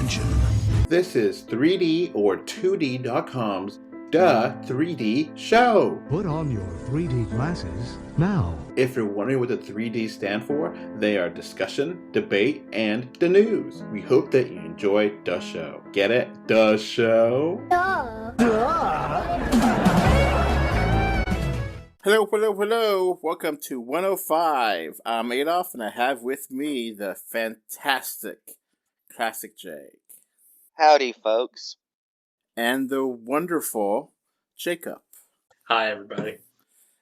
attention. This is 3D or 2D.com's Duh 3D Show. Put on your 3D glasses now. If you're wondering what the 3D stand for, they are discussion, debate, and the news. We hope that you enjoy the show. Get it? The show? Duh. Hello, hello, hello. Welcome to 105. I'm Adolf, and I have with me the fantastic Classic Jake. Howdy, folks. And the wonderful Jacob. Hi, everybody.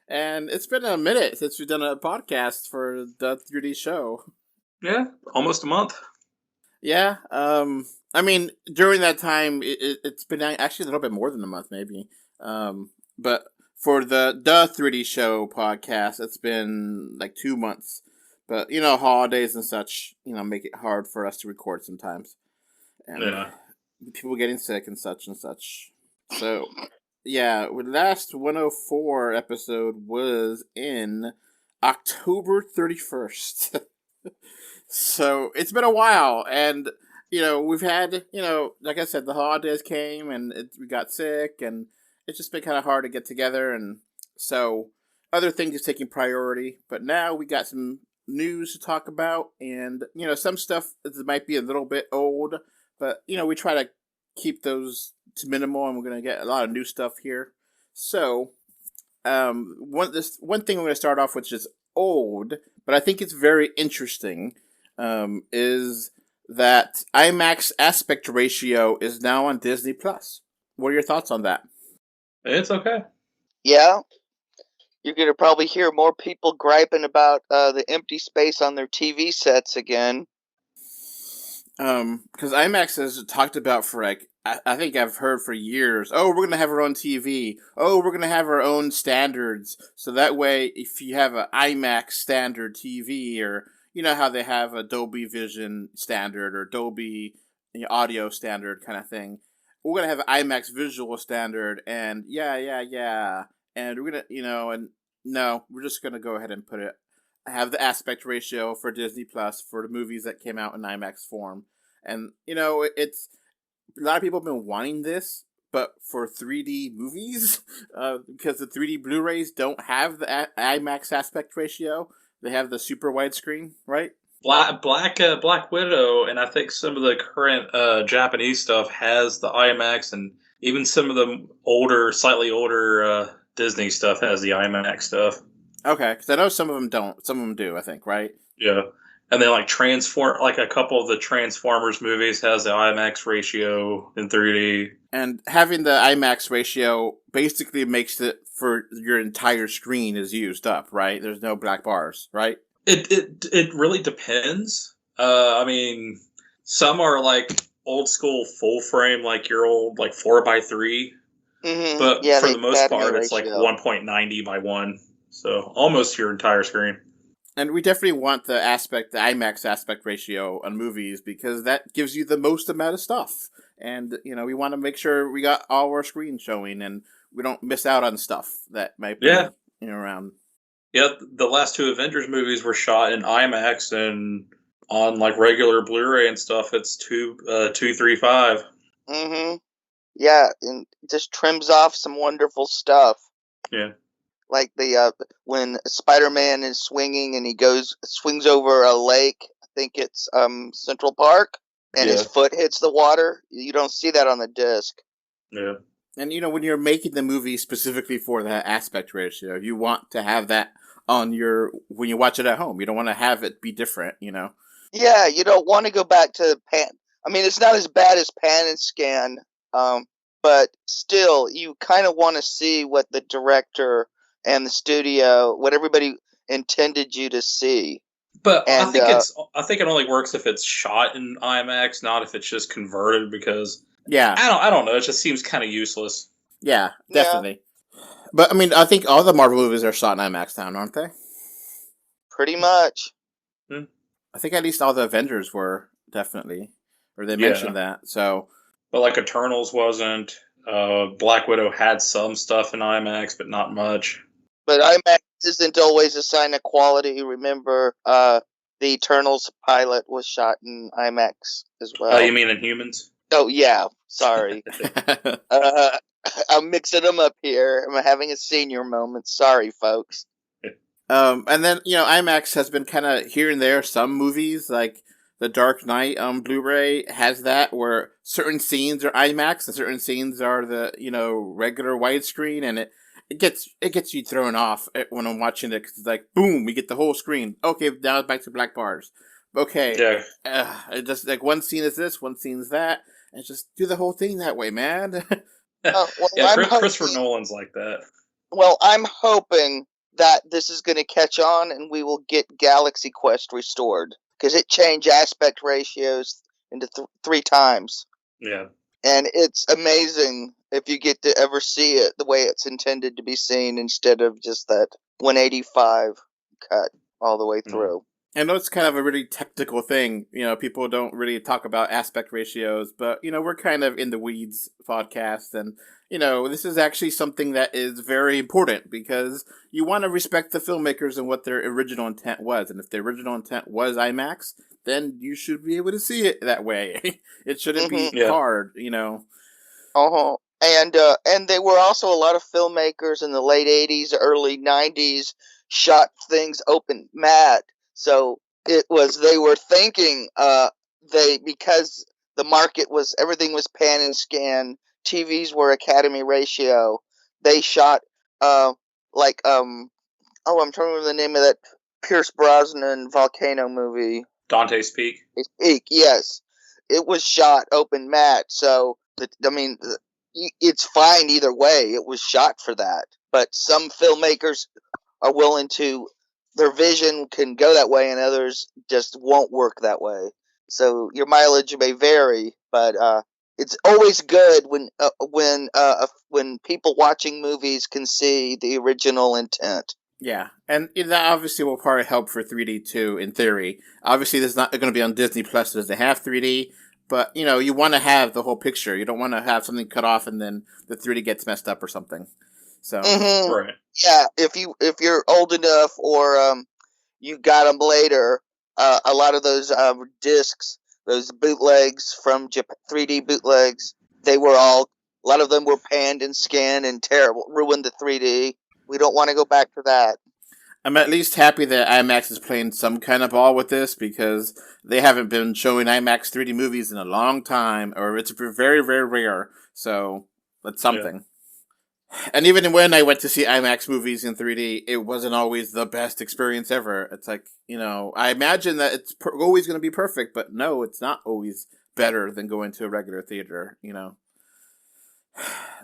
And it's been a minute since we've done a podcast for the 3D show. Yeah, almost a month. Yeah, I mean, during that time, it's been actually a little bit more than a month, maybe. But for the 3D show podcast, it's been like 2 months. But, you know, holidays and such, you know, make it hard for us to record sometimes. And Yeah. people getting sick and such and such. So, yeah, the last 104 episode was in October 31st. So, it's been a while, and, you know, we've had, you know, like I said, the holidays came, and we got sick, and it's just been kind of hard to get together, and so other things is taking priority, but now we got some news to talk about, and, you know, some stuff that might be a little bit old, but, you know, we try to keep those to minimal, and we're going to get a lot of new stuff here. So, one thing we're going to start off with, which is old, but I think it's very interesting, is that IMAX aspect ratio is now on Disney+. What are your thoughts on that? It's okay. Yeah, you're going to probably hear more people griping about the empty space on their TV sets again. Because IMAX has talked about for like, I think I've heard for years, oh, we're going to have our own TV. Oh, we're going to have our own standards. So that way, if you have an IMAX standard TV, or you know how they have a Dolby Vision standard or Dolby audio standard kind of thing, we're going to have an IMAX visual standard, and yeah. And we're going to, you know, and no, we're just going to go ahead and have the aspect ratio for Disney Plus for the movies that came out in IMAX form. And, you know, it's a lot of people have been wanting this, but for 3D movies, because the 3D Blu-rays don't have the IMAX aspect ratio, they have the super widescreen, right? Black Widow, and I think some of the current Japanese stuff has the IMAX, and even some of the slightly older Disney stuff has the IMAX stuff. Okay, because I know some of them don't. Some of them do, I think, right? Yeah. And then, like a couple of the Transformers movies has the IMAX ratio in 3D. And having the IMAX ratio basically makes it for your entire screen is used up, right? There's no black bars, right? It really depends. I mean, some are like old school full frame, like your old like 4x3. Mm-hmm. But for the most part, it's like 1.90 by 1. So almost your entire screen. And we definitely want the IMAX aspect ratio on movies, because that gives you the most amount of stuff. And, you know, we want to make sure we got all our screens showing and we don't miss out on stuff that might be around. Yeah, the last 2 Avengers movies were shot in IMAX, and on like regular Blu-ray and stuff, it's 235. Mm-hmm. Yeah, and it just trims off some wonderful stuff. Yeah. Like when Spider-Man is swinging and he swings over a lake. I think it's Central Park, and his foot hits the water. You don't see that on the disc. Yeah. And, you know, when you're making the movie specifically for that aspect ratio, you want to have that on when you watch it at home. You don't want to have it be different, you know? Yeah, you don't want to go back to pan. I mean, it's not as bad as pan and scan, but still, you kind of want to see what the director and the studio, what everybody intended you to see. But I think it only works if it's shot in IMAX, not if it's just converted, because I don't know, it just seems kind of useless. Yeah, definitely. Yeah. But I mean, I think all the Marvel movies are shot in IMAX now, aren't they? Pretty much. I think at least all the Avengers were, definitely, or they mentioned that. So, but like Eternals wasn't. Black Widow had some stuff in IMAX, but not much. But IMAX isn't always a sign of quality. Remember, the Eternals pilot was shot in IMAX as well. You mean Inhumans? Oh yeah, sorry. I'm mixing them up here. I'm having a senior moment. Sorry, folks. And then, IMAX has been kind of here and there. Some movies, like The Dark Knight on Blu-ray, has that, where certain scenes are IMAX and certain scenes are the, regular widescreen, and it gets you thrown off when I'm watching it, because it's like, boom, we get the whole screen. Okay, now it's back to black bars. Okay. Yeah. It just, like, one scene is this, one scene is that, and just do the whole thing that way, man. Christopher Nolan's like that. Well, I'm hoping that this is going to catch on and we will get Galaxy Quest restored, because it changed aspect ratios into 3 times. Yeah. And it's amazing if you get to ever see it the way it's intended to be seen, instead of just that 185 cut all the way through. I know it's kind of a really technical thing. People don't really talk about aspect ratios, but, we're kind of in the weeds podcast, and, this is actually something that is very important, because you want to respect the filmmakers and what their original intent was. And if the original intent was IMAX, then you should be able to see it that way. It shouldn't be hard, Uh-huh. And there were also a lot of filmmakers in the late 80s, early 90s shot things open matte. So they were thinking, because the market was, everything was pan and scan, TVs were Academy ratio, they shot, I'm trying to remember the name of that Pierce Brosnan volcano movie. Dante's Peak. Peak, yes. It was shot open matte, so, it's fine either way. It was shot for that. But some filmmakers are willing to, their vision can go that way, and others just won't work that way. So your mileage may vary, but it's always good when people watching movies can see the original intent. Yeah, and that obviously will probably help for 3D too, in theory. Obviously, there's not going to be on Disney Plus as they have 3D, but you want to have the whole picture. You don't want to have something cut off and then the 3D gets messed up or something. So right. Yeah, if you're old enough, or you got them later, a lot of those discs, those bootlegs from 3D bootlegs, a lot of them were panned and scanned and terrible, ruined the 3D. We don't want to go back to that. I'm at least happy that IMAX is playing some kind of ball with this, because they haven't been showing IMAX 3D movies in a long time, or it's very, very rare. So that's something. Yeah. And even when I went to see IMAX movies in 3D, it wasn't always the best experience ever. It's like, I imagine that it's always going to be perfect, but no, it's not always better than going to a regular theater,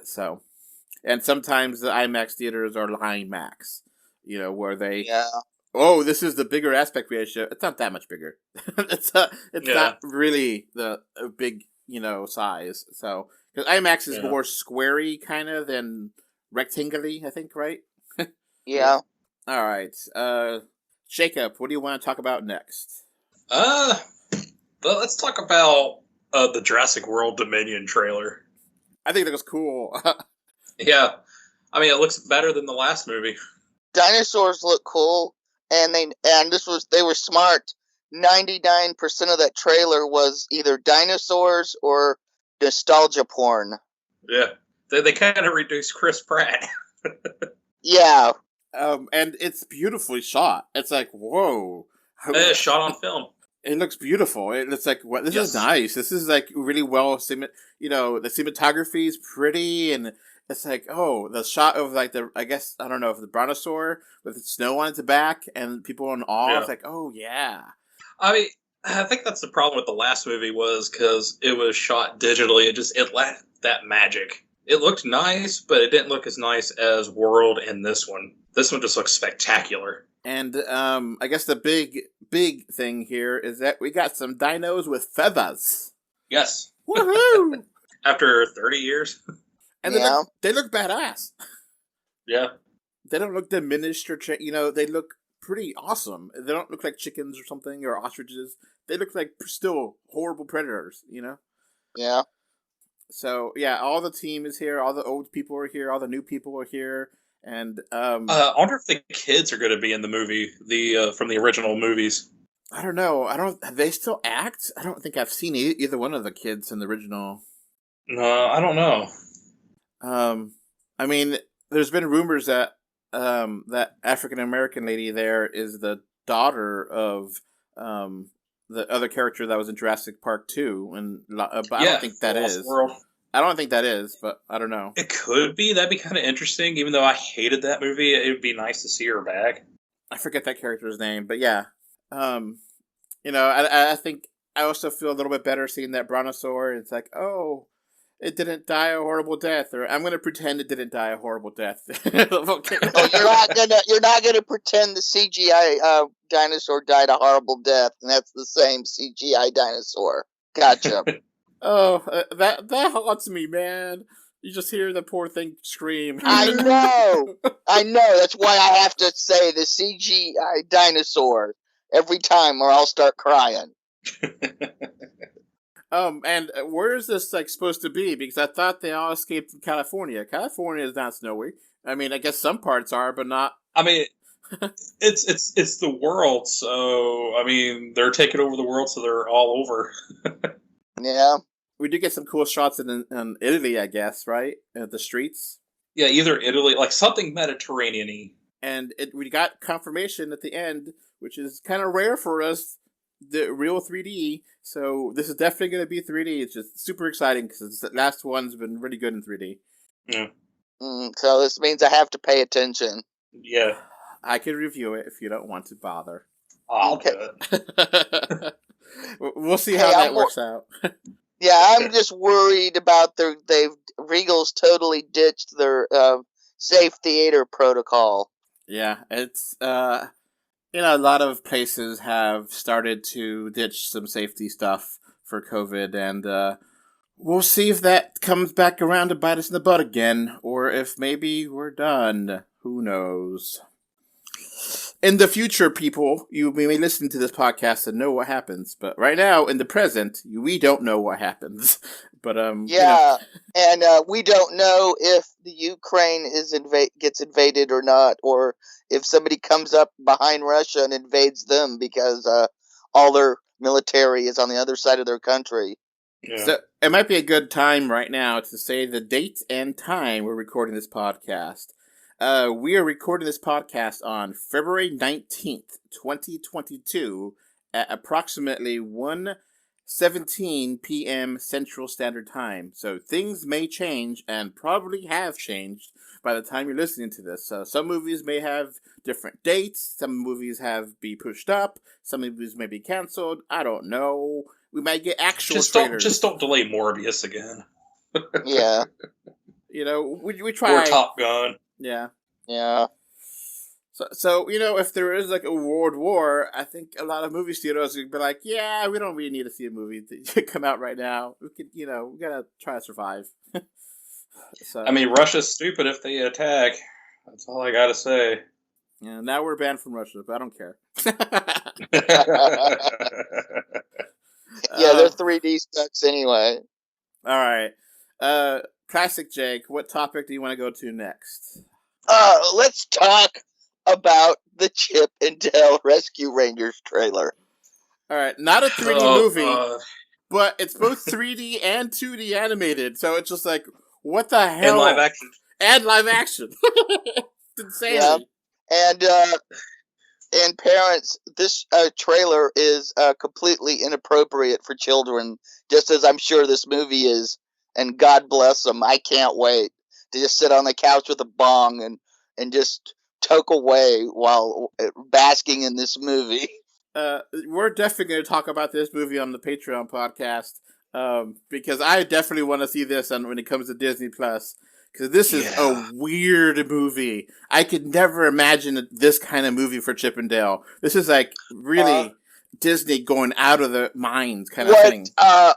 So, and sometimes the IMAX theaters are IMAX, where they, this is the bigger aspect ratio. It's not that much bigger. It's not really the big, size. So, because IMAX is more squarey kind of than rectangularly, I think, right? Yeah. All right. Jacob, what do you want to talk about next? Well, let's talk about the Jurassic World Dominion trailer. I think that was cool. Yeah. I mean, it looks better than the last movie. Dinosaurs look cool, and they were smart. 99% of that trailer was either dinosaurs or nostalgia porn. Yeah. They kind of reduced Chris Pratt. Yeah. And it's beautifully shot. It's like, whoa. It's shot on film. It looks beautiful. It's like, what? This is nice. This is like really well, the cinematography is pretty, and it's like, the shot of like I don't know, if the brontosaur with the snow on its back and people in awe. Yeah. It's like, oh yeah. I mean, I think that's the problem with the last movie, was because it was shot digitally. It lacked that magic. It looked nice, but it didn't look as nice as World in this one. This one just looks spectacular. And I guess the big thing here is that we got some dinos with feathers. Yes. Woohoo! After 30 years. And they look badass. Yeah. They don't look diminished or they look pretty awesome. They don't look like chickens or something, or ostriches. They look like still horrible predators, Yeah. So, yeah, all the team is here. All the old people are here. All the new people are here. And I wonder if the kids are going to be in the movie, from the original movies. I don't know. Have they still act? I don't think I've seen either one of the kids in the original. No, I don't know. I mean, there's been rumors that that African American lady there is the daughter of the other character that was in Jurassic Park 2, and but I don't think that is. World. I don't think that is, but I don't know. It could be. That'd be kind of interesting. Even though I hated that movie, it would be nice to see her back. I forget that character's name, but yeah. I think I also feel a little bit better seeing that brontosaur. It's like, oh, it didn't die a horrible death, or I'm going to pretend it didn't die a horrible death. Okay. Oh, you're not gonna pretend the CGI dinosaur died a horrible death, and that's the same CGI dinosaur. Gotcha. Oh, that haunts me, man. You just hear the poor thing scream. I know. That's why I have to say the CGI dinosaur every time, or I'll start crying. And where is this supposed to be? Because I thought they all escaped from California. California is not snowy. I mean, I guess some parts are, but not. I mean, it's the world, so I mean, they're taking over the world, so they're all over. Yeah. We do get some cool shots in Italy, I guess, right? The streets. Yeah, either Italy, like something Mediterranean-y. And we got confirmation at the end, which is kind of rare for us, the real 3D. So this is definitely going to be 3D. It's just super exciting because the last one's been really good in 3D. Yeah. So this means I have to pay attention. Yeah. I can review it if you don't want to bother. I'll do it. We'll see how that works out. Yeah, I'm just worried about Regal's totally ditched their safe theater protocol. Yeah, it's a lot of places have started to ditch some safety stuff for COVID, and we'll see if that comes back around to bite us in the butt again, or if maybe we're done. Who knows? In the future, people, you may listen to this podcast and know what happens. But right now, in the present, we don't know what happens. But yeah, and we don't know if the Ukraine gets invaded or not, or if somebody comes up behind Russia and invades them because all their military is on the other side of their country. Yeah. So it might be a good time right now to say the date and time we're recording this podcast. We are recording this podcast on February 19th, 2022 at approximately 1:17 p.m. Central Standard Time. So things may change and probably have changed by the time you're listening to this. So some movies may have different dates. Some movies be pushed up. Some movies may be canceled. I don't know. We might get actual trailers. Just don't delay Morbius again. Yeah. We try. Or Top Gun. Yeah. Yeah. So if there is like a world war, I think a lot of movie studios would be like, yeah, we don't really need to see a movie to come out right now. We could, we gotta try to survive. So, I mean, Russia's stupid if they attack. That's all I gotta say. Yeah, now we're banned from Russia, but I don't care. Yeah, they're 3D sucks anyway. All right. Classic Jake, what topic do you want to go to next? Let's talk about the Chip and Dale Rescue Rangers trailer. All right, not a 3D movie, but it's both 3D and 2D animated, so it's just like, what the hell? And live action. And live action. It's insane. Yeah. And parents, this trailer is completely inappropriate for children, just as I'm sure this movie is. And God bless them. I can't wait to just sit on the couch with a bong and just toke away while basking in this movie. We're definitely going to talk about this movie on the Patreon podcast because I definitely want to see this when it comes to Disney Plus. Because this is a weird movie. I could never imagine this kind of movie for Chip and Dale. This is like really Disney going out of their minds kind of thing.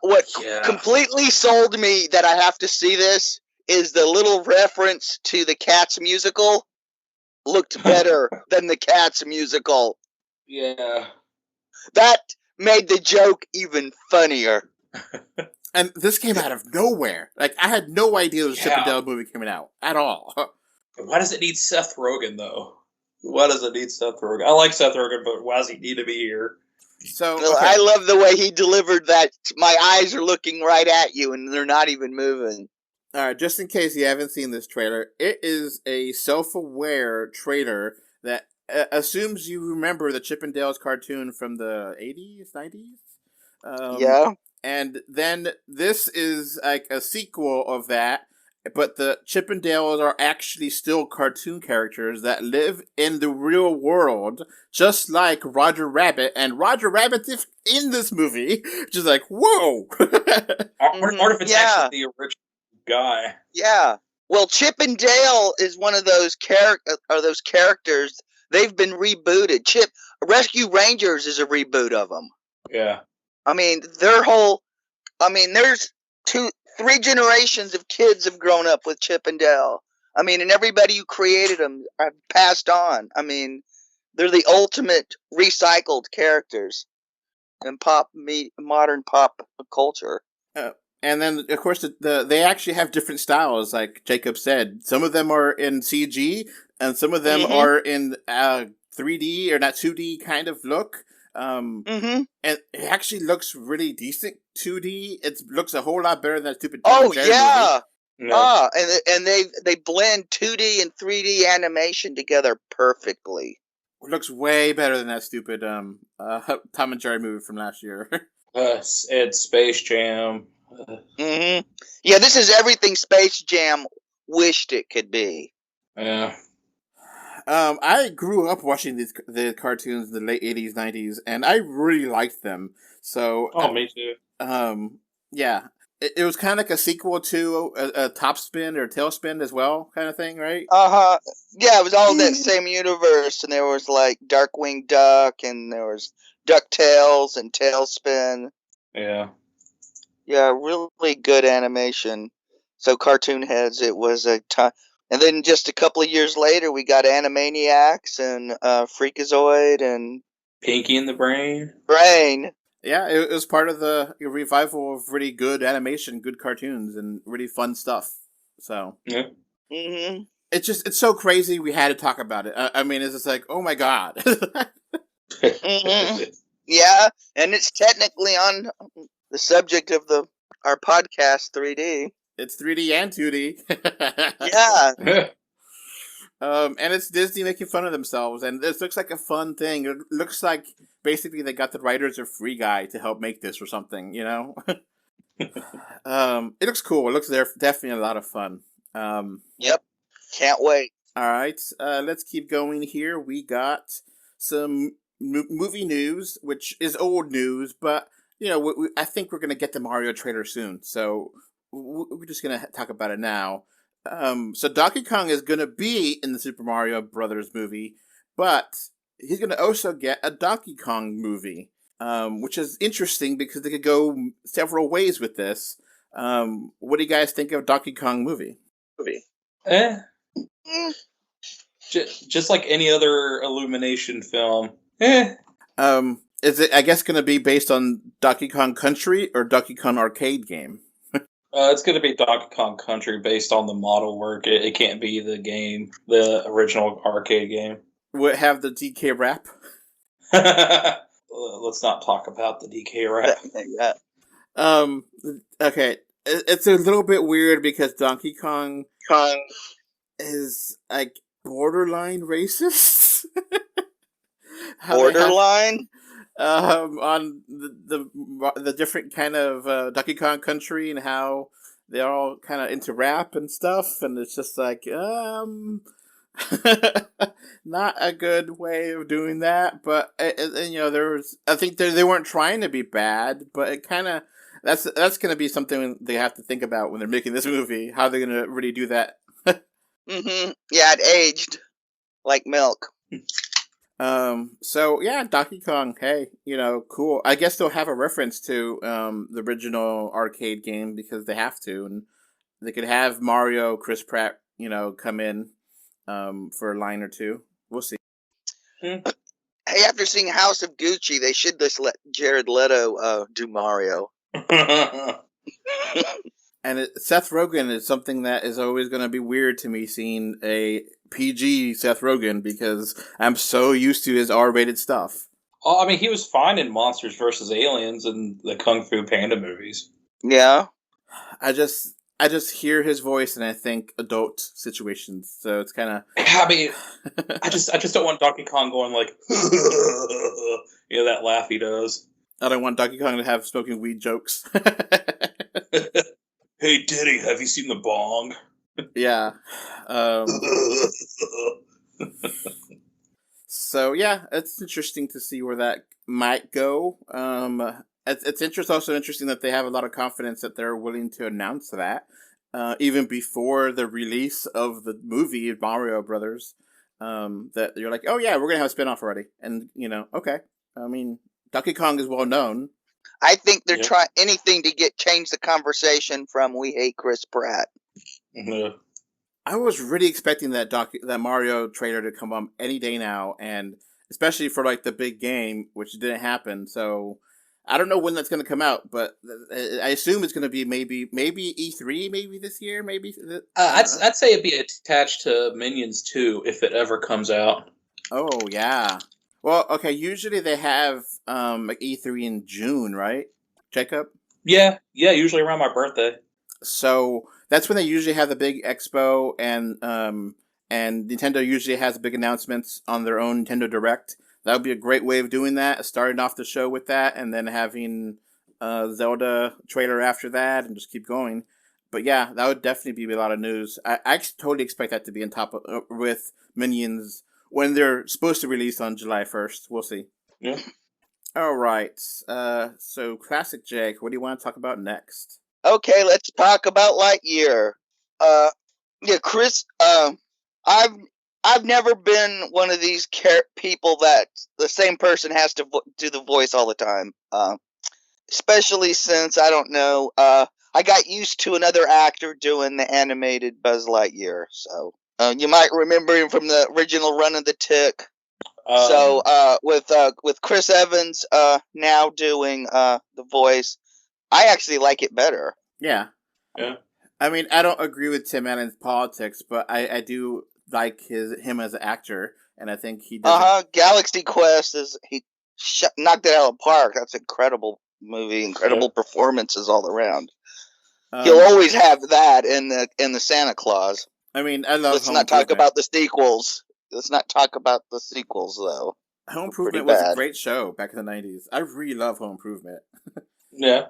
What completely sold me that I have to see this is the little reference to the Cats musical looked better than the Cats musical. Yeah. That made the joke even funnier. And this came out of nowhere. Like, I had no idea there was a Chip and Dale movie coming out at all. Why does it need Seth Rogen, though? Why does it need Seth Rogen? I like Seth Rogen, but why does he need to be here? So Well, okay. I love the way he delivered that. My eyes are looking right at you, and they're not even moving. All right, just in case you haven't seen this trailer, it is a self-aware trailer that assumes you remember the Chip and Dale's cartoon from the 80s, 90s. Yeah. And then this is like a sequel of that, but the Chip and Dales are actually still cartoon characters that live in the real world, just like Roger Rabbit. And Roger Rabbit's in this movie, which is like, whoa! What if it's actually the original guy? Yeah. Well, Chip and Dale is one of those characters. They've been rebooted. Rescue Rangers is a reboot of them. Yeah. I mean, there's 3 generations of kids have grown up with Chip and Dale. I mean, and everybody who created them have passed on. I mean, they're the ultimate recycled characters in modern pop culture. And then, of course, they actually have different styles, like Jacob said. Some of them are in CG, and some of them are in 3D or not 2D kind of look. And it actually looks really decent 2D. It looks a whole lot better than that stupid Tom and Jerry movie. No. And they blend 2D and 3D animation together perfectly. It looks way better than that stupid Tom and Jerry movie from last year. It's Space Jam. Yeah, this is everything Space Jam wished it could be. Yeah. I grew up watching the cartoons in the late 80s, 90s, and I really liked them. So, me too. Yeah. It was kind of like a sequel to a Topspin or Tailspin as well, kind of thing, right? Yeah, it was all that same universe, and there was like Darkwing Duck, and there was DuckTales and Tailspin. Yeah. Yeah, really good animation. So Cartoon Heads, it was a time. And then just a couple of years later, we got Animaniacs and Freakazoid and Pinky and the Brain. Yeah, it was part of the revival of really good animation, good cartoons, and really fun stuff. So yeah, it's so crazy we had to talk about it. I mean, it's just like, oh my god. Yeah, and it's technically on the subject of our podcast 3D. It's 3D and 2D. Yeah. And it's Disney making fun of themselves, and this looks like a fun thing. It looks like basically they got the writers of Free Guy to help make this or something, you know? It looks cool. It looks definitely a lot of fun. Yep. Can't wait. All right, let's keep going here. We got some movie news, which is old news, but, you know, I think we're going to get the Mario trailer soon, so we're just going to talk about it now. So Donkey Kong is going to be in the Super Mario Brothers movie, but he's going to also get a Donkey Kong movie, which is interesting because they could go several ways with this. What do you guys think of Donkey Kong movie? Just like any other Illumination film. Is it, I guess, going to be based on Donkey Kong Country or Donkey Kong arcade game? It's going to be Donkey Kong Country based on the model work. It can't be the game, the original arcade game. Would it have the DK rap? Let's not talk about the DK rap. Okay. It's a little bit weird because Donkey Kong is like borderline racist. Borderline? On the different kind of Donkey Kong Country and how they're all kind of into rap and stuff, and it's just like not a good way of doing that. But you know, I think they weren't trying to be bad, but it kind of that's going to be something they have to think about when they're making this movie. How they're going to really do that. Yeah, it aged like milk. So yeah, Donkey Kong, hey, you know, cool. I guess they'll have a reference to the original arcade game because they have to, and they could have Mario, Chris Pratt, you know, come in for a line or two. We'll see. Hey, after seeing House of Gucci, they should just let Jared Leto do Mario. And Seth Rogen is something that is always going to be weird to me, seeing a PG Seth Rogen, because I'm so used to his R-rated stuff. Oh, I mean, he was fine in Monsters vs. Aliens and the Kung Fu Panda movies. Yeah. I just hear his voice and I think adult situations. So it's kind of. I mean, I just don't want Donkey Kong going like, that laugh he does. I don't want Donkey Kong to have smoking weed jokes. Hey, Diddy, have you seen the bong? Yeah. So yeah, it's interesting to see where that might go. It's also interesting that they have a lot of confidence that they're willing to announce that, even before the release of the movie Mario Brothers. That you're like, oh yeah, we're gonna have a spinoff already, and okay. I mean, Donkey Kong is well known. I think they're trying anything to change the conversation from "We hate Chris Pratt." Mm-hmm. I was really expecting that Mario trailer to come up any day now, and especially for like the big game, which didn't happen. So I don't know when that's going to come out, but I assume it's going to be maybe E3, maybe this year, maybe. I'd say it'd be attached to Minions 2 if it ever comes out. Oh yeah. Well, okay. Usually they have like E3 in June, right, Jacob? Yeah. Usually around my birthday. So that's when they usually have the big expo, and Nintendo usually has big announcements on their own Nintendo Direct. That would be a great way of doing that, starting off the show with that, and then having Zelda trailer after that, and just keep going. But yeah, that would definitely be a lot of news. I totally expect that to be on top of with Minions when they're supposed to release on July 1st. We'll see. Yeah. All right. So Classic Jake, what do you want to talk about next? Okay, let's talk about Lightyear. Chris. I've never been one of these people that the same person has to do the voice all the time. Especially since I don't know. I got used to another actor doing the animated Buzz Lightyear. So you might remember him from the original Run of the Tick. With Chris Evans now doing the voice, I actually like it better. Yeah. I mean, I don't agree with Tim Allen's politics, but I do like him as an actor, and I think he does. Galaxy Quest he knocked it out of the park. That's an incredible movie, incredible performances all around. He'll always have that in the Santa Claus. I mean, I love. Let's not talk about the sequels. Let's not talk about the sequels, though. Home Improvement was a great show back in the 90s. I really love Home Improvement. Yeah.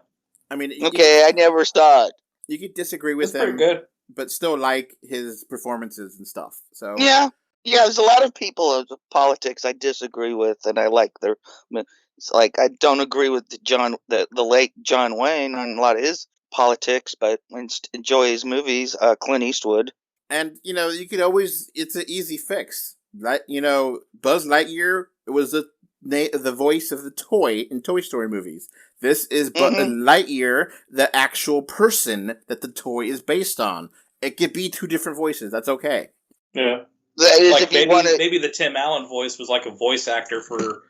I mean, I never saw it. You could disagree with him, pretty good, but still like his performances and stuff. So yeah. There's a lot of people of politics I disagree with, and I like their. It's like I don't agree with the late John Wayne on a lot of his politics, but I enjoy his movies. Clint Eastwood, and you could always. It's an easy fix. Buzz Lightyear was the voice of the toy in Toy Story movies. This is Lightyear, the actual person that the toy is based on. It could be two different voices. That's okay. Yeah. That is, like if you maybe the Tim Allen voice was like a voice actor for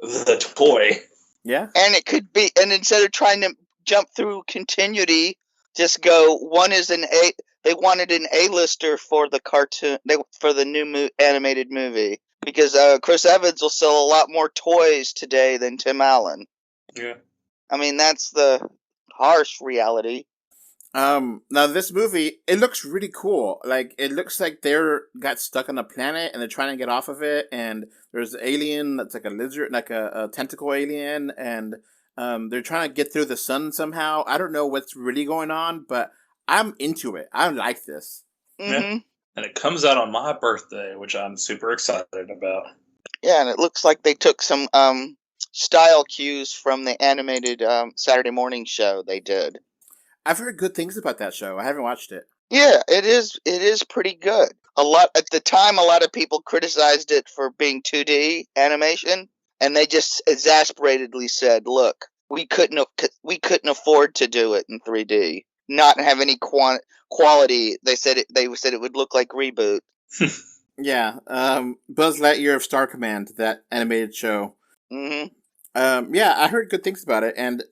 the toy. Yeah. And it could be, and instead of trying to jump through continuity, just go, they wanted an A-lister for the cartoon, for the new animated movie. Because Chris Evans will sell a lot more toys today than Tim Allen. Yeah. I mean, that's the harsh reality. Now this movie, it looks really cool. Like, it looks like got stuck on a planet and they're trying to get off of it, and there's an alien that's like a lizard, like a tentacle alien, and they're trying to get through the sun somehow. I don't know what's really going on, but I'm into it. I like this. Mm-hmm. Yeah. And it comes out on my birthday, which I'm super excited about. Yeah, and it looks like they took some style cues from the animated Saturday morning show they did. I've heard good things about that show. I haven't watched it. Yeah, it is pretty good. At the time, a lot of people criticized it for being 2D animation, and they just exasperatedly said, "Look, we couldn't afford to do it in 3D, not have any quality." They said it would look like Reboot. Yeah, Buzz Lightyear of Star Command, that animated show. Mm-hmm. Yeah, I heard good things about it, and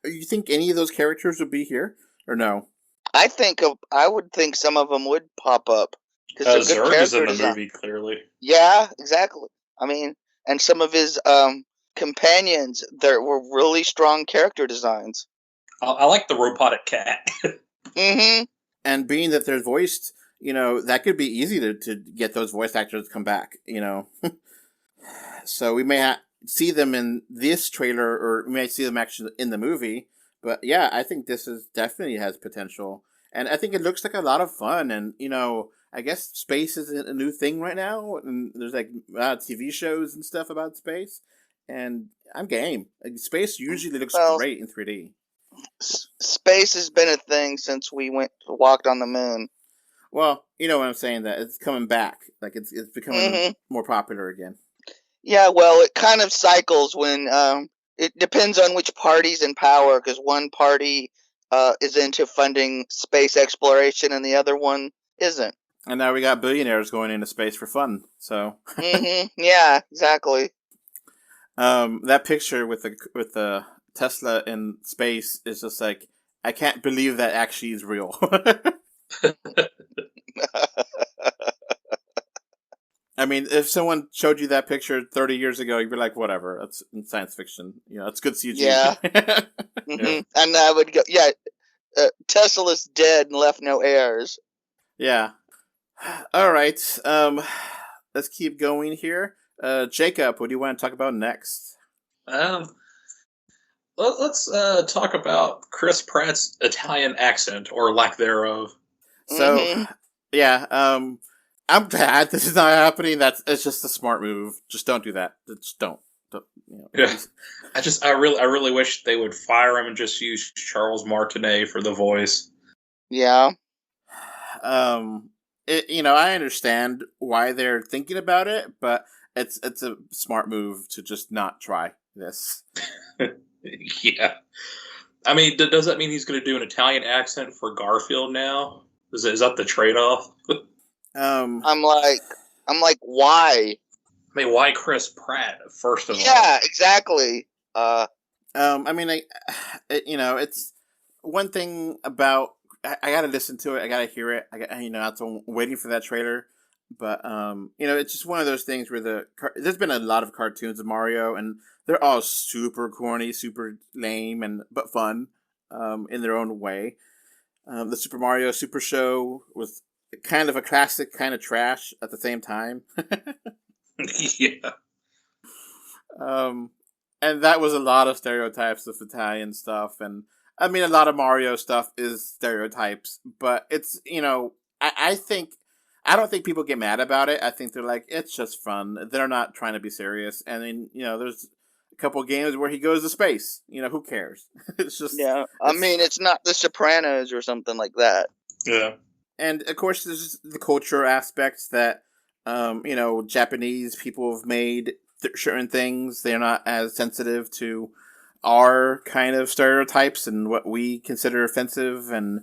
you think any of those characters would be here or no? I would think some of them would pop up because Zurg is in the movie, clearly. Yeah, exactly. I mean, and some of his companions, there were really strong character designs. I like the robotic cat. Mm-hmm. And being that they're voiced, that could be easy to get those voice actors to come back, So we may see them in this trailer, or we may see them actually in the movie. But yeah, I think this definitely has potential. And I think it looks like a lot of fun. And, I guess space is a new thing right now. And there's like TV shows and stuff about space. And I'm game. Like, space usually looks great in 3D. Space has been a thing since we walked on the moon. Well, you know what I'm saying, that it's coming back. Like, it's becoming more popular again. Yeah, well, it kind of cycles when it depends on which party's in power, because one party is into funding space exploration and the other one isn't. And now we got billionaires going into space for fun. So yeah, exactly. That picture with the Tesla in space is just like, I can't believe that actually is real. I mean, if someone showed you that picture 30 years ago, you'd be like, whatever, that's science fiction. It's good CG. Yeah. Yeah. And I would go, Tesla's dead and left no heirs. Yeah. All right. Let's keep going here. Jacob, what do you want to talk about next? Let's talk about Chris Pratt's Italian accent, or lack thereof. So, yeah, I'm glad this is not happening. It's just a smart move. Just don't do that. Just don't. Yeah. I really wish they would fire him and just use Charles Martinet for the voice. Yeah. I understand why they're thinking about it, but it's a smart move to just not try this. Yeah. I mean, does that mean he's going to do an Italian accent for Garfield now? Is that the trade-off? I'm like, why? I mean, why Chris Pratt, first of all? Yeah, exactly. I mean, it's one thing about, I gotta listen to it, I gotta hear it, that's why I'm waiting for that trailer. But, it's just one of those things where there's been a lot of cartoons of Mario, and they're all super corny, super lame, but fun, in their own way. The Super Mario Super Show was kind of a classic, kind of trash at the same time. Yeah. And that was a lot of stereotypes of Italian stuff, and I mean, a lot of Mario stuff is stereotypes, but it's, I don't think people get mad about it. I think they're like, it's just fun. They're not trying to be serious. And then, there's a couple of games where he goes to space. Who cares? It's just... Yeah, I mean, it's not The Sopranos or something like that. Yeah. And, of course, there's the culture aspects that, Japanese people have made certain things. They're not as sensitive to our kind of stereotypes and what we consider offensive, and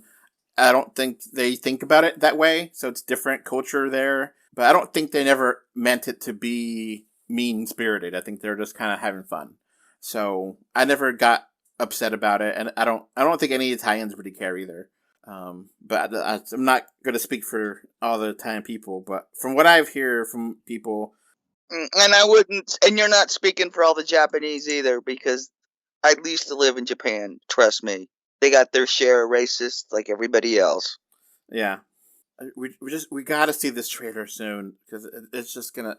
I don't think they think about it that way, so it's different culture there. But I don't think they never meant it to be mean-spirited. I think they're just kind of having fun. So I never got upset about it, and I don't think any Italians really care either. But I'm not going to speak for all the Italian people, but from what I've heard from people... And I wouldn't, and you're not speaking for all the Japanese either, because I used to live in Japan, trust me. They got their share of racists like everybody else. Yeah. We got to see this trailer soon, because it's just gonna...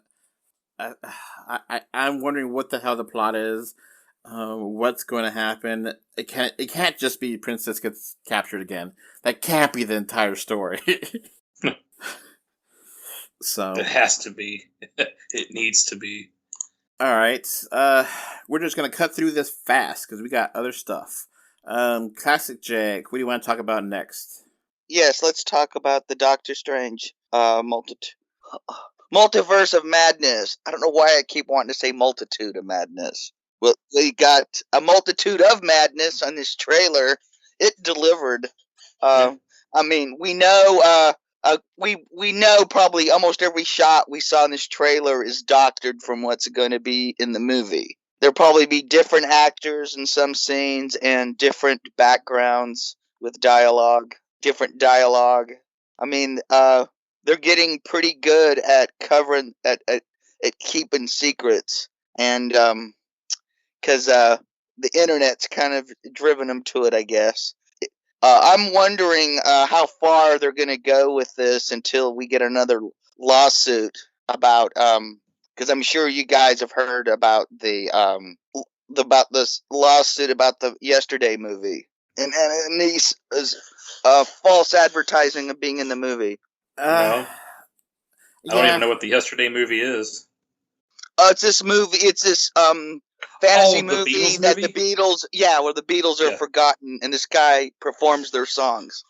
I'm wondering what the hell the plot is, what's going to happen. It can't just be Princess gets captured again. That can't be the entire story. So it has to be. It needs to be. All right. We're just gonna cut through this fast because we got other stuff. Classic Jake, what do you want to talk about next? Yes, let's talk about the Doctor Strange Multiverse of Madness. I don't know why I keep wanting to say Multitude of Madness. Well, we got a multitude of madness on this trailer. It delivered. I mean, we know we know probably almost every shot we saw in this trailer is doctored from what's going to be in the movie. There'll probably be different actors in some scenes and different backgrounds with dialogue, different dialogue. I mean, they're getting pretty good at covering at keeping secrets, and because the internet's kind of driven them to it, I guess. I'm wondering how far they're going to go with this until we get another lawsuit about because I'm sure you guys have heard about about this lawsuit about the Yesterday movie and these false advertising of being in the movie. No. Yeah. I don't even know what the Yesterday movie is. It's this movie. It's this fantasy the movie Beatles that movie? the Beatles, where the Beatles are forgotten and this guy performs their songs.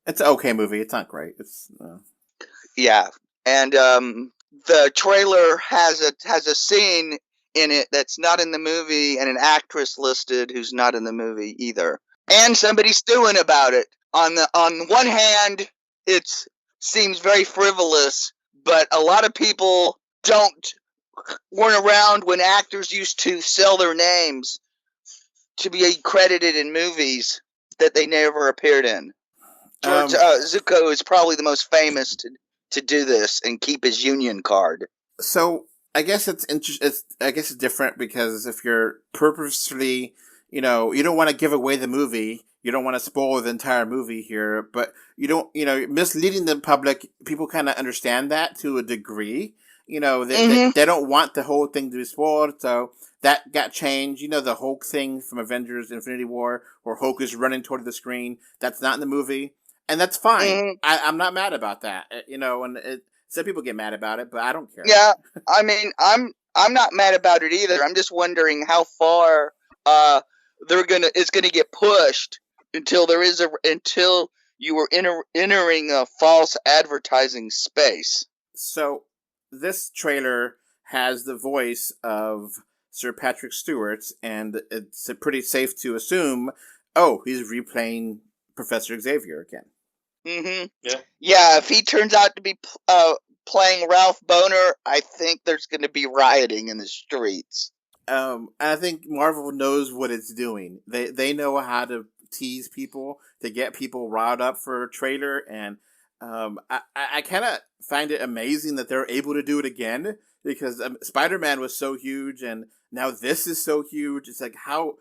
It's an okay movie. It's not great. It's Yeah, and the trailer has a scene in it that's not in the movie, and an actress listed who's not in the movie either, and somebody's suing about it. On one hand, it seems very frivolous, but a lot of people weren't around when actors used to sell their names to be credited in movies that they never appeared in. George Zuko is probably the most famous to do this and keep his union card. So I guess it's I guess it's different because if you're purposely, you don't want to give away the movie, you don't want to spoil the entire movie here, but you don't, misleading the public. People kind of understand that to a degree. They don't want the whole thing to be spoiled, so that got changed. The Hulk thing from Avengers: Infinity War, where Hulk is running toward the screen. That's not in the movie. And that's fine. I'm not mad about that. And some people get mad about it, but I don't care. Yeah, I mean, I'm not mad about it either. I'm just wondering how far it's gonna get pushed until you were entering a false advertising space. So this trailer has the voice of Sir Patrick Stewart, and it's pretty safe to assume, he's replaying Professor Xavier again. Mm-hmm. Yeah, if he turns out to be playing Ralph Boner, I think there's going to be rioting in the streets. I think Marvel knows what it's doing. They know how to tease people to get people riled up for a trailer, and I kind of find it amazing that they're able to do it again, because Spider-Man was so huge, and now this is so huge. It's like how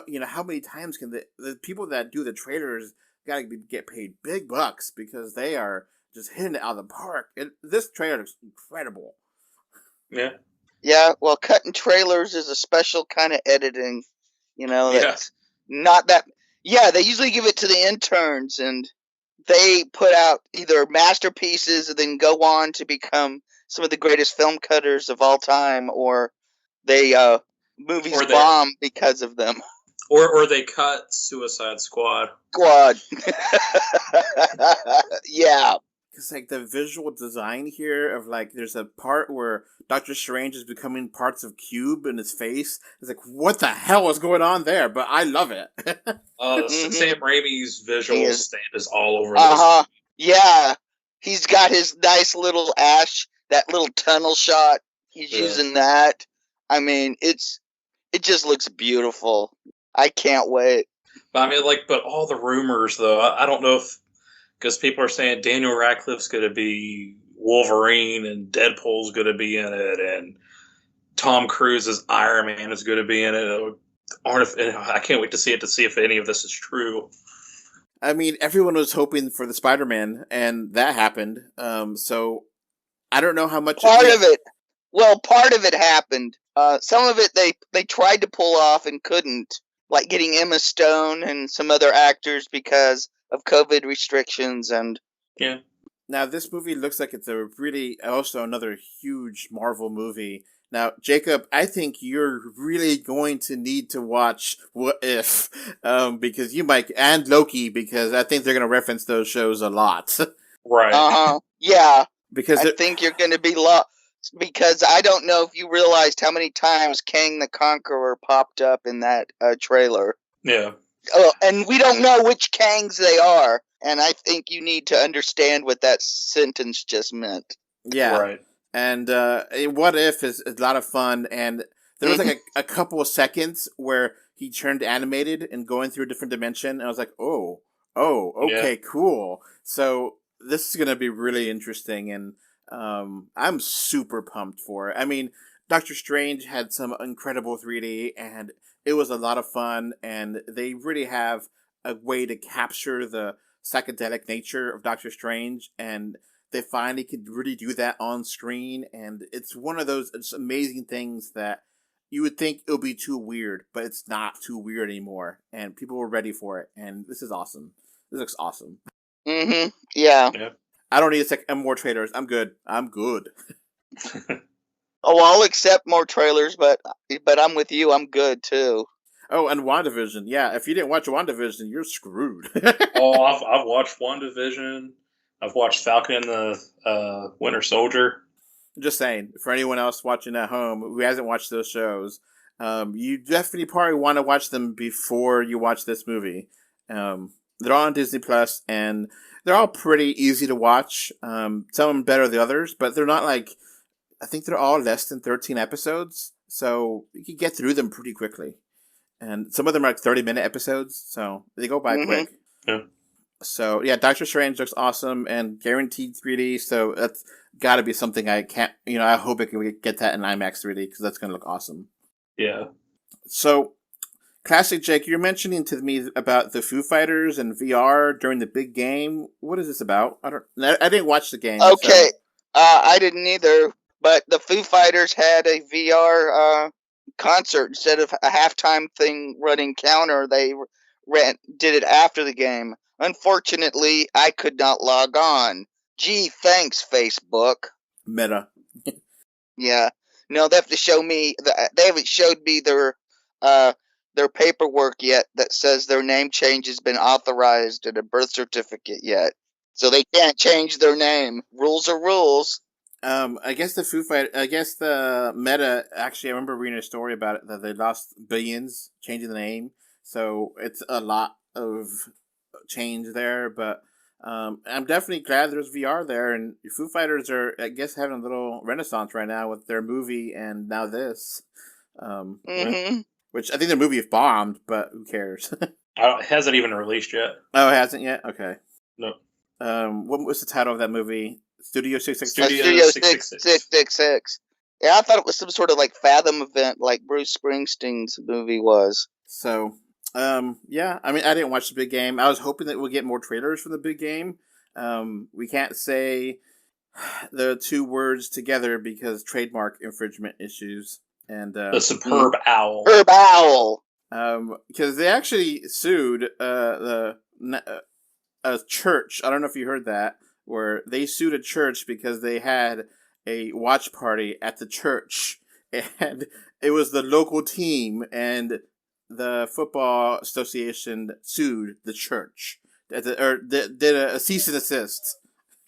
many times can the people that do the trailers gotta get paid big bucks, because they are just hitting it out of the park. This trailer looks incredible. Yeah. Yeah, well, cutting trailers is a special kind of editing. That's not that. Yeah, they usually give it to the interns, and they put out either masterpieces and then go on to become some of the greatest film cutters of all time, or movies bomb because of them. Or they cut Suicide Squad. Yeah. Because the visual design here of there's a part where Doctor Strange is becoming parts of Cube in his face. It's what the hell is going on there? But I love it. Sam Raimi's visual stamp is all over this. Yeah. He's got his nice little that little tunnel shot. He's using that. I mean, it just looks beautiful. I can't wait. But but all the rumors, though, I don't know because people are saying Daniel Radcliffe's going to be Wolverine and Deadpool's going to be in it, and Tom Cruise's Iron Man is going to be in it. I can't wait to see if any of this is true. I mean, everyone was hoping for the Spider-Man, and that happened. So I don't know how much part of it happened. Some of it they tried to pull off and couldn't, like getting Emma Stone and some other actors because of COVID restrictions. And now this movie looks like it's also another huge Marvel movie. Now, Jacob, I think you're really going to need to watch What If, because you might, and Loki, because I think they're going to reference those shows a lot. Right. Yeah. Because I think you're going to be because I don't know if you realized how many times Kang the Conqueror popped up in that trailer. Yeah. Oh, and we don't know which Kangs they are, and I think you need to understand what that sentence just meant. Yeah. Right. And What If is a lot of fun, and there was a couple of seconds where he turned animated and going through a different dimension, and I was like, okay, cool. So this is going to be really interesting, and I'm super pumped for it. I mean, Doctor Strange had some incredible 3D, and it was a lot of fun, and they really have a way to capture the psychedelic nature of Doctor Strange, and they finally could really do that on screen, and it's one of those amazing things that you would think it would be too weird, but it's not too weird anymore, and people were ready for it, and this is awesome. This looks awesome. Mm-hmm. Yeah. I don't need more trailers. I'm good. Oh, I'll accept more trailers, but I'm with you. I'm good too. Oh, and WandaVision. Yeah, if you didn't watch WandaVision, you're screwed. Oh, I've watched WandaVision. I've watched Falcon and the Winter Soldier. Just saying, for anyone else watching at home who hasn't watched those shows, you definitely probably want to watch them before you watch this movie. They're all on Disney Plus, and they're all pretty easy to watch. Some of them better than the others, but they're not like... I think they're all less than 13 episodes, so you can get through them pretty quickly. And some of them are like 30-minute episodes, so they go by quick. Yeah. So, yeah, Doctor Strange looks awesome and guaranteed 3D, so that's got to be something I can't... I hope I can get that in IMAX 3D, because that's going to look awesome. Yeah. So, Classic Jake, you're mentioning to me about the Foo Fighters and VR during the big game. What is this about? I didn't watch the game. Okay, so. I didn't either. But the Foo Fighters had a VR concert instead of a halftime thing running counter. They did it after the game. Unfortunately, I could not log on. Gee, thanks, Facebook. Meta. Yeah. No, they have to show me. They haven't showed me their paperwork yet that says their name change has been authorized in a birth certificate yet. So they can't change their name. Rules are rules. I guess the Meta, actually, I remember reading a story about it, that they lost billions changing the name. So it's a lot of change there, but I'm definitely glad there's VR there, and Foo Fighters are, I guess, having a little renaissance right now with their movie and now this. Which I think their movie bombed, but who cares? It hasn't even released yet. Oh, it hasn't yet? Okay. No. What was the title of that movie? Studio 666? Studio 666. Yeah, I thought it was some sort of like Fathom event like Bruce Springsteen's movie was. So, yeah, I mean, I didn't watch the big game. I was hoping that we'll get more trailers from the big game. We can't say the two words together because trademark infringement issues. And the superb owl. Superb owl. Because they actually sued a church. I don't know if you heard that, where they sued a church because they had a watch party at the church, and it was the local team, and the football association sued the church, did a cease and desist.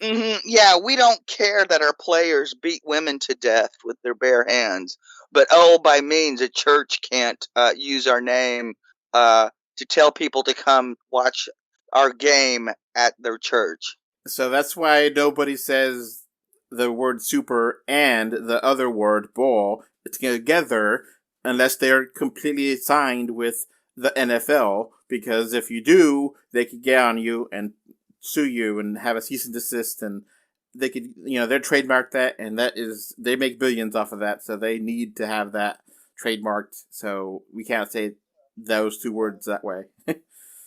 Mm-hmm. Yeah, we don't care that our players beat women to death with their bare hands, but by means a church can't use our name to tell people to come watch our game at their church. So that's why nobody says the word super and the other word ball together unless they're completely signed with the NFL, because if you do, they could get on you and sue you and have a cease and desist, and they could, they're trademarked that, and they make billions off of that, so they need to have that trademarked, so we can't say those two words that way.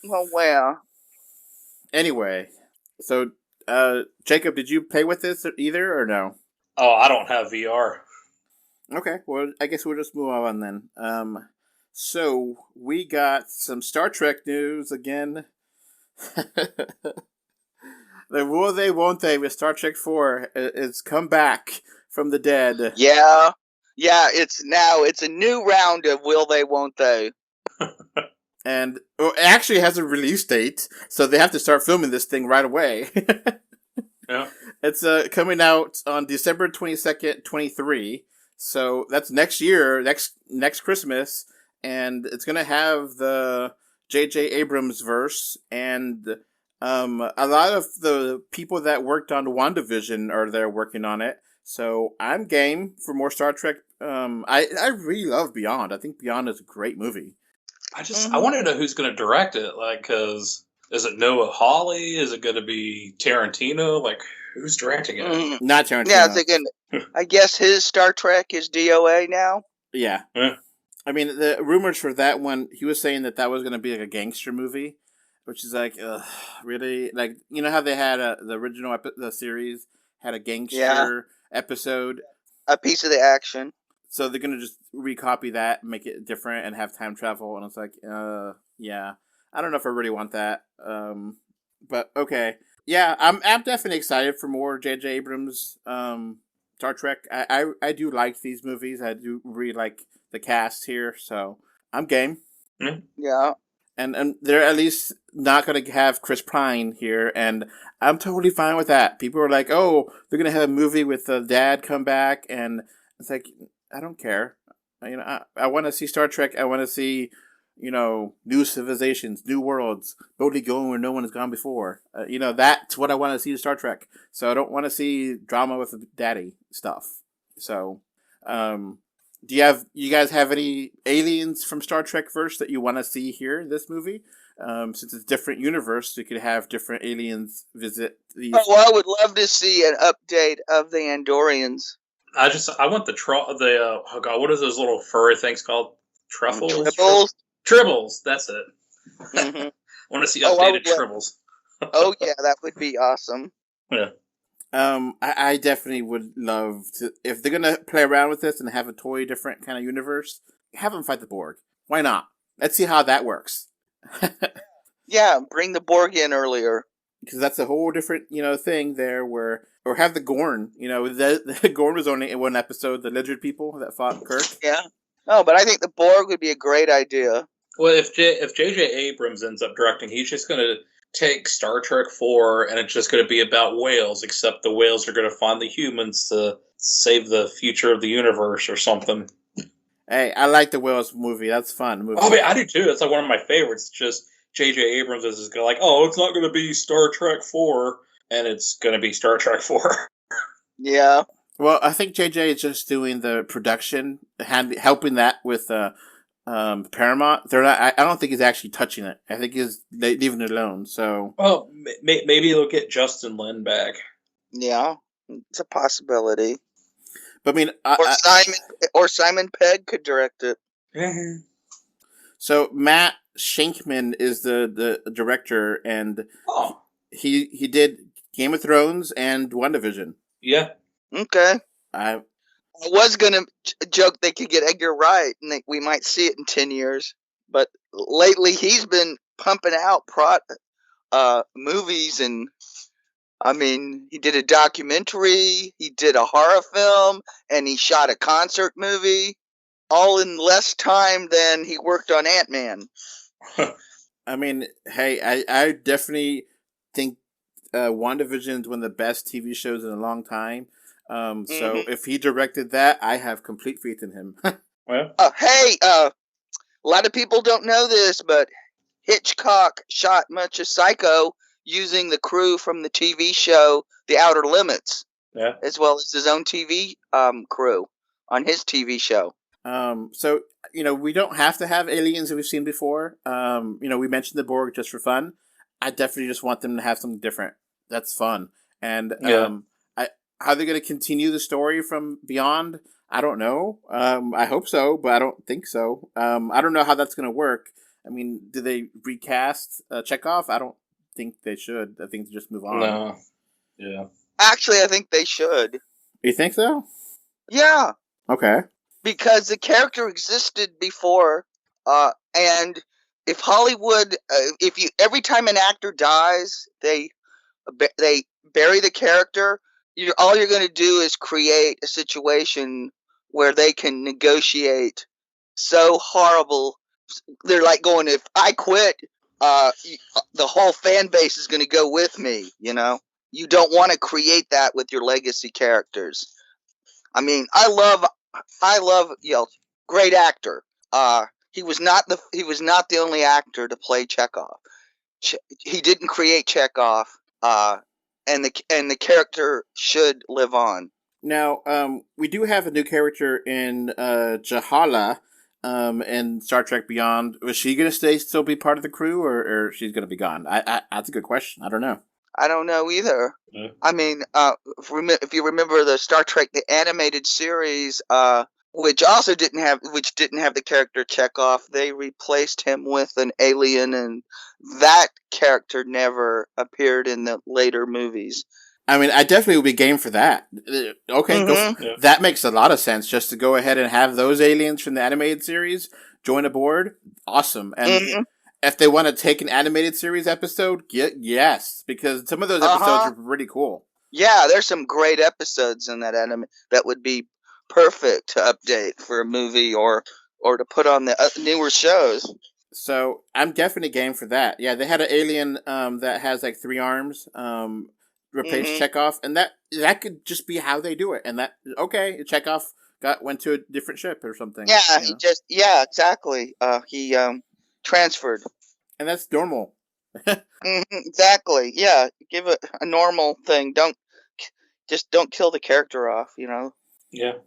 Well. Anyway, so, Jacob, did you play with this either, or no? Oh, I don't have VR. Okay, well, I guess we'll just move on then. So, we got some Star Trek news again. The will they, won't they with Star Trek 4 is come back from the dead. Yeah, it's a new round of will they, won't they. And it actually has a release date, so they have to start filming this thing right away. Yeah. It's coming out on December 22nd, 23. So that's next year, next Christmas, and it's going to have the J.J. Abrams verse, and a lot of the people that worked on WandaVision are there working on it. So I'm game for more Star Trek. I really love Beyond. I think Beyond is a great movie. I want to know who's going to direct it. Because is it Noah Hawley? Is it going to be Tarantino? Who's directing it? Not Tarantino. Yeah, I was thinking I guess his Star Trek is DOA now. Yeah. I mean, the rumors for that one, he was saying that was going to be like a gangster movie, which is like, really? Like, you know how they had the original the series had a gangster episode? A piece of the action. So they're going to just recopy that, make it different, and have time travel. And it's like, yeah. I don't know if I really want that. But okay. Yeah, I'm definitely excited for more J.J. Abrams Star Trek. I do like these movies. I do really like the cast here, so I'm game. Yeah. And they're at least not going to have Chris Pine here, and I'm totally fine with that. People are like, oh, they're going to have a movie with the dad come back, and it's like, I don't care. You know, I want to see Star Trek. I want to see, you know, new civilizations, new worlds, boldly going where no one has gone before. You know, that's what I want to see in Star Trek. So I don't want to see drama with the daddy stuff. So, do you guys have any aliens from Star Trek verse that you want to see here in this movie? Since it's a different universe, you could have different aliens visit these. Oh, well, I would love to see an update of the Andorians. I want oh god, what are those little furry things called? Truffles? Tribbles, that's it. Mm-hmm. I want to see updated Tribbles. Oh yeah, that would be awesome. Yeah. I definitely would love to, if they're gonna play around with this and have a totally different kind of universe, have them fight the Borg. Why not? Let's see how that works. Yeah, bring the Borg in earlier. Because that's a whole different, thing there or have the Gorn. The Gorn was only in one episode, the lizard people that fought Kirk. Yeah. Oh, but I think the Borg would be a great idea. Well, if J.J. Abrams ends up directing, he's just going to take Star Trek 4 and it's just going to be about whales, except the whales are going to find the humans to save the future of the universe or something. Hey, I like the whales movie. That's fun. Movie. Oh, I do too. That's like one of my favorites. Just J.J. Abrams is going like, oh, it's not going to be Star Trek 4, and it's going to be Star Trek 4. Yeah. Well, I think JJ is just doing the production, helping that with Paramount. They're not. I don't think he's actually touching it. I think he's leaving it alone. So, well, maybe they'll get Justin Lin back. Yeah, it's a possibility. But I mean, Simon Pegg could direct it. So Matt Shankman is the director, and he did Game of Thrones and WandaVision. Yeah. Okay. I was gonna joke they could get Edgar Wright, and we might see it in 10 years. But lately, he's been pumping out movies, and I mean, he did a documentary, he did a horror film, and he shot a concert movie, all in less time than he worked on Ant-Man. I mean, hey, I definitely think WandaVision is one of the best TV shows in a long time. So if he directed that, I have complete faith in him. Well, hey, a lot of people don't know this, but Hitchcock shot much of Psycho using the crew from the TV show The Outer Limits, as well as his own TV crew on his TV show. So we don't have to have aliens that we've seen before. We mentioned the Borg just for fun. I definitely just want them to have something different. That's fun. And how they're going to continue the story from Beyond, I don't know. I hope so, but I don't think so. I don't know how that's going to work. I mean, do they recast Chekhov? I don't think they should. I think they just move on. No. Yeah. Actually, I think they should. You think so? Yeah. Okay. Because the character existed before, and if Hollywood, every time an actor dies, they bury the character. All you're going to do is create a situation where they can negotiate so horrible. They're like going, if I quit, the whole fan base is going to go with me. You don't want to create that with your legacy characters. I mean, I love great actor. He was not the only actor to play Chekhov. He didn't create Chekhov. And the character should live on. Now, we do have a new character in Jahala in Star Trek Beyond. Was she going to still be part of the crew, or she's going to be gone? That's a good question. I don't know. I don't know either. Yeah. I mean, if you remember the Star Trek the animated series, which didn't have the character Chekhov, they replaced him with an alien, and that character never appeared in the later movies. I mean, I definitely would be game for that. Okay, Mhm. that makes a lot of sense. Just to go ahead and have those aliens from the animated series join aboard, awesome. And if they want to take an animated series episode, yes, because some of those episodes are pretty cool. Yeah, there's some great episodes in that anime that would be perfect to update for a movie or to put on the newer shows. So I'm definitely game for that. Yeah, they had an alien that has like 3 arms. Replace Chekhov, and that could just be how they do it. And that Chekhov went to a different ship or something. Yeah, exactly. He transferred, and that's normal. Exactly. Yeah, give it a normal thing. Don't kill the character off. Yeah.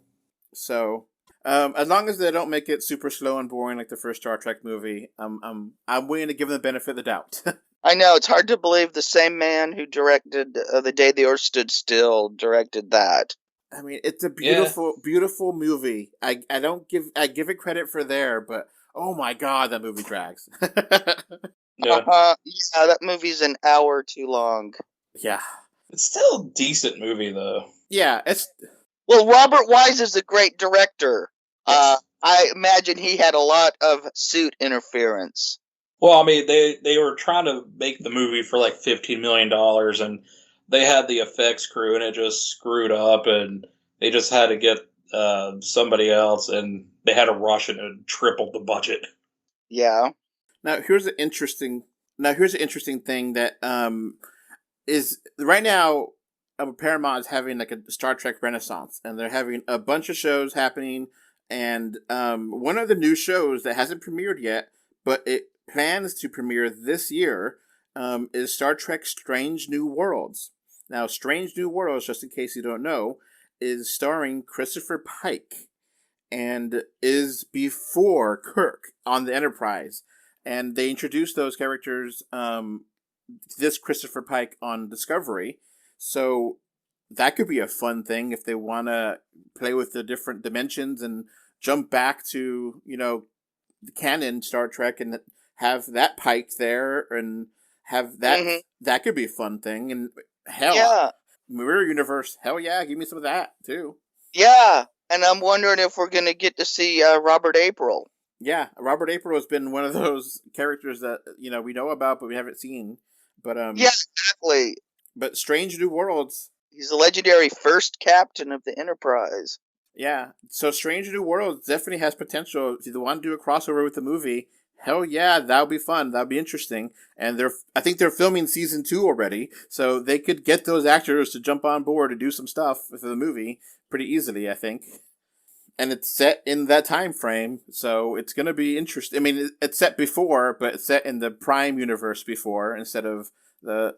So, as long as they don't make it super slow and boring like the first Star Trek movie, I'm willing to give them the benefit of the doubt. I know it's hard to believe the same man who directed The Day the Earth Stood Still directed that. I mean, it's a beautiful, beautiful movie. I give it credit for there, but oh my god, that movie drags. Yeah. Yeah, that movie's an hour too long. Yeah, it's still a decent movie though. Yeah, it's. Well, Robert Wise is a great director. Yes. I imagine he had a lot of suit interference. Well, I mean, they were trying to make the movie for like $15 million, and they had the effects crew, and it just screwed up, and they just had to get somebody else, and they had to rush it and tripled the budget. Yeah. Now here's an interesting thing that is right now. Paramount is having like a Star Trek renaissance, and they're having a bunch of shows happening. And one of the new shows that hasn't premiered yet, but it plans to premiere this year, is Star Trek Strange New Worlds. Now, Strange New Worlds, just in case you don't know, is starring Christopher Pike and is before Kirk on the Enterprise. And they introduced those characters, this Christopher Pike on Discovery. So that could be a fun thing if they want to play with the different dimensions and jump back to, the canon Star Trek and have that Pike there and have that. That could be a fun thing. And hell, Mirror Universe, hell yeah, give me some of that too. Yeah, and I'm wondering if we're going to get to see Robert April. Yeah, Robert April has been one of those characters that, we know about, but we haven't seen. But yeah, exactly. But Strange New Worlds. He's the legendary first captain of the Enterprise. Yeah, so Strange New Worlds definitely has potential. If you want to do a crossover with the movie, hell yeah, that would be fun. That would be interesting. And I think they're filming season 2 already, so they could get those actors to jump on board and do some stuff for the movie pretty easily, I think. And it's set in that time frame, so it's going to be interesting. I mean, it's set before, but it's set in the Prime universe before instead of the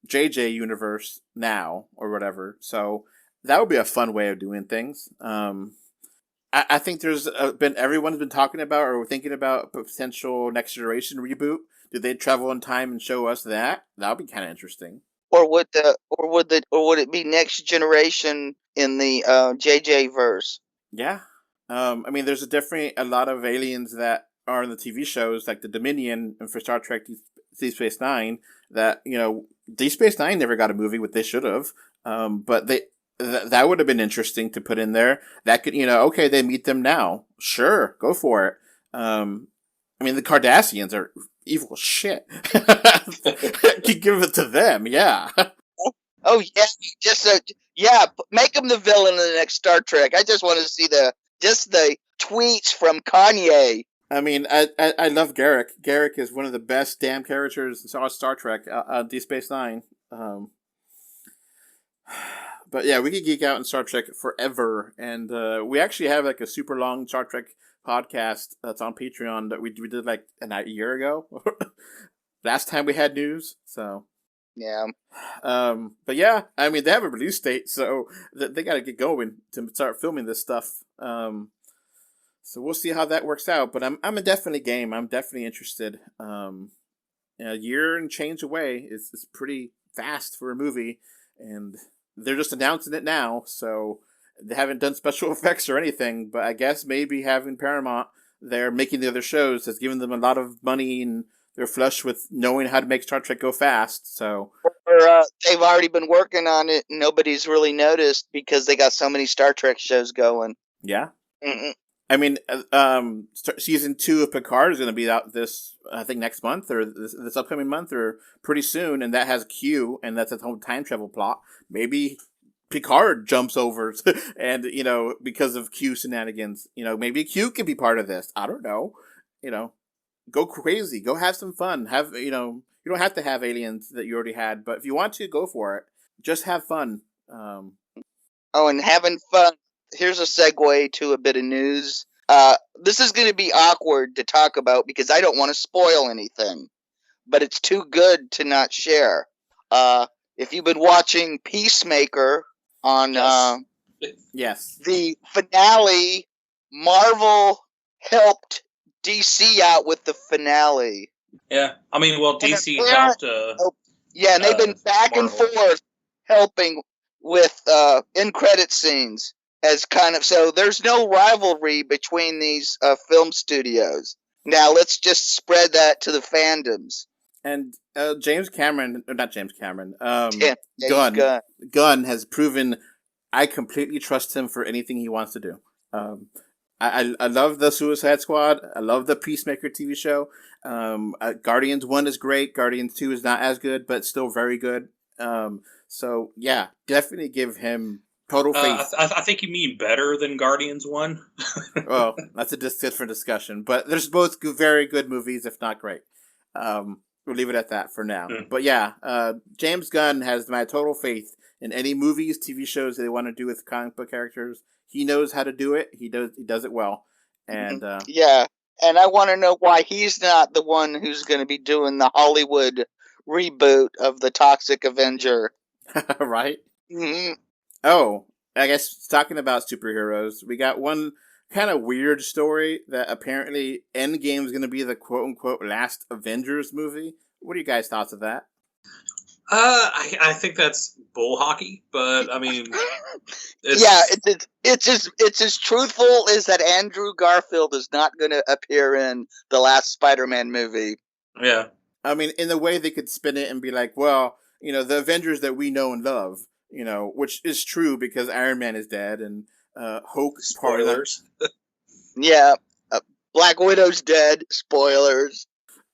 JJ universe now or whatever. So that would be a fun way of doing things. I think there's everyone's been talking about or thinking about a potential Next Generation reboot. Do they travel in time and show us that? That would be kind of interesting. Or would it be Next Generation in the JJ verse? Yeah. I mean, there's definitely a lot of aliens that are in the TV shows, like the Dominion and for Star Trek Deep Space Nine, that, Deep Space Nine never got a movie, what they should have. But that would have been interesting to put in there. That could, okay, they meet them now. Sure, go for it. I mean, the Cardassians are evil shit. Give it to them, yeah. Oh yeah, make him the villain in the next Star Trek. I just want to see the tweets from Kanye. I mean, I love Garrick. Garrick is one of the best damn characters in Star Trek, Deep Space Nine. But yeah, we could geek out in Star Trek forever, and we actually have like a super long Star Trek podcast that's on Patreon that we did like a year ago. Last time we had news, so yeah. But yeah, I mean, they have a release date, so they got to get going to start filming this stuff. So we'll see how that works out. But I'm definitely game. I'm definitely interested. A year and change away is pretty fast for a movie, and they're just announcing it now, so they haven't done special effects or anything, but I guess maybe having Paramount there making the other shows has given them a lot of money, and they're flush with knowing how to make Star Trek go fast, so... Or, they've already been working on it, and nobody's really noticed because they got so many Star Trek shows going. Yeah? Mm-mm. I mean, season 2 of Picard is going to be out I think next month, or this upcoming month, or pretty soon, and that has Q, and that's a whole time travel plot. Maybe Picard jumps over, and, because of Q shenanigans, maybe Q can be part of this. I don't know. Go crazy. Go have some fun. You don't have to have aliens that you already had, but if you want to, go for it. Just have fun. And having fun. Here's a segue to a bit of news. This is going to be awkward to talk about because I don't want to spoil anything, but it's too good to not share. If you've been watching Peacemaker on yes. The finale, Marvel helped DC out with the finale. Yeah, I mean, well, DC helped. And they've been back Marvel. And forth helping with in credit scenes as kind of, so there's no rivalry between these film studios. Now let's just spread that to the fandoms. And James Cameron, or not James Cameron, Gunn has proven I completely trust him for anything he wants to do. I love the Suicide Squad. I love the Peacemaker TV show. Guardians 1 is great. Guardians 2 is not as good, but still very good. So, yeah, definitely give him total faith. I think you mean better than Guardians 1. Well, that's a different discussion. But there's both very good movies, if not great. We'll leave it at that for now. But yeah, James Gunn has my total faith in any movies, TV shows that they want to do with comic book characters. He knows how to do it. He does it well. And yeah, and I want to know why he's not the one who's going to be doing the Hollywood reboot of the Toxic Avenger. Right? Mm-hmm. Oh, I guess talking about superheroes, we got one kind of weird story that apparently Endgame is going to be the quote-unquote last Avengers movie. What are you guys' thoughts of that? I think that's bull hockey, but I mean, it's as truthful as that Andrew Garfield is not going to appear in the last Spider-Man movie. Yeah, I mean, in the way they could spin it and be like, well, the Avengers that we know and love, which is true because Iron Man is dead and Hulk. Spoilers. Yeah, Black Widow's dead. Spoilers.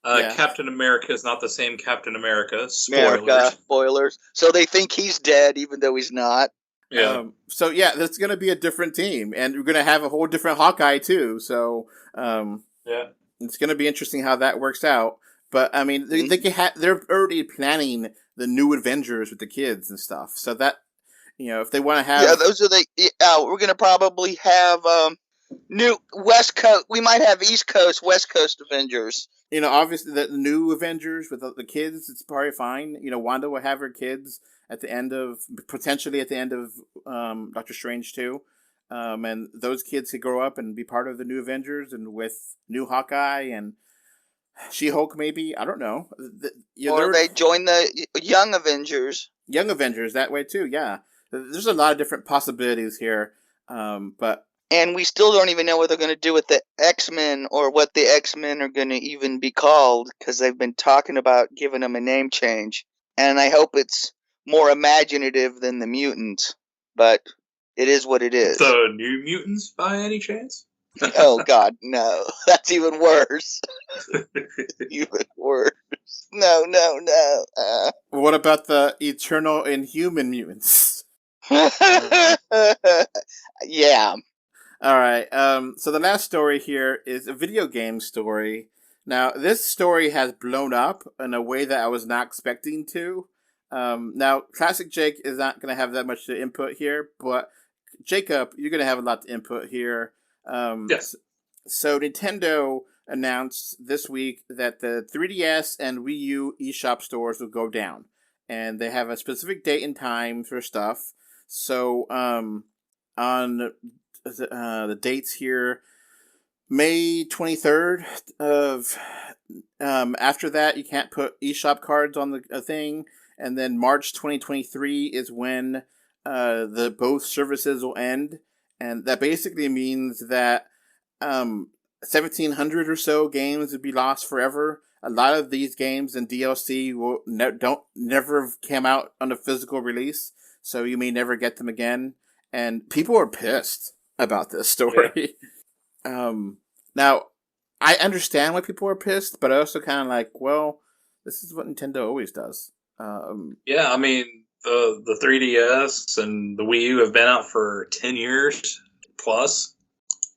Captain America is not the same Captain America. Spoilers. Spoilers. So they think he's dead, even though he's not. Yeah. So yeah, that's going to be a different team, and we're going to have a whole different Hawkeye too. So it's going to be interesting how that works out. But I mean, they're already planning the new Avengers with the kids and stuff. So that if they want to have those are we're going to probably have new West Coast. We might have East Coast, West Coast Avengers. Obviously the new Avengers with the kids, it's probably fine. Wanda will have her kids potentially at the end of Doctor Strange 2. And those kids could grow up and be part of the new Avengers and with new Hawkeye and She-Hulk maybe. I don't know. Or they join the Young Avengers. Young Avengers, that way too, yeah. There's a lot of different possibilities here. And we still don't even know what they're going to do with the X-Men or what the X-Men are going to even be called because they've been talking about giving them a name change. And I hope it's more imaginative than the mutants, but it is what it is. The New Mutants, by any chance? Oh, God, no. That's even worse. Even worse. No. What about the Eternal Inhuman Mutants? Yeah. All right. So the last story here is a video game story. Now, this story has blown up in a way that I was not expecting to. Now, Classic Jake is not going to have that much to input here, but Jacob, you're going to have a lot to input here. Yes. So Nintendo announced this week that the 3DS and Wii U eShop stores will go down. And they have a specific date and time for stuff. So, on the dates here, May 23rd of after that you can't put eShop cards on the thing, and then March 2023 is when the both services will end, and that basically means that 1,700 or so games would be lost forever. A lot of these games and DLC will never came out on a physical release, so you may never get them again. And people are pissed about this story. Yeah. Now, I understand why people are pissed, but I also kind of like, well, this is what Nintendo always does. Yeah, I mean, the 3DS and the Wii U have been out for 10 years plus,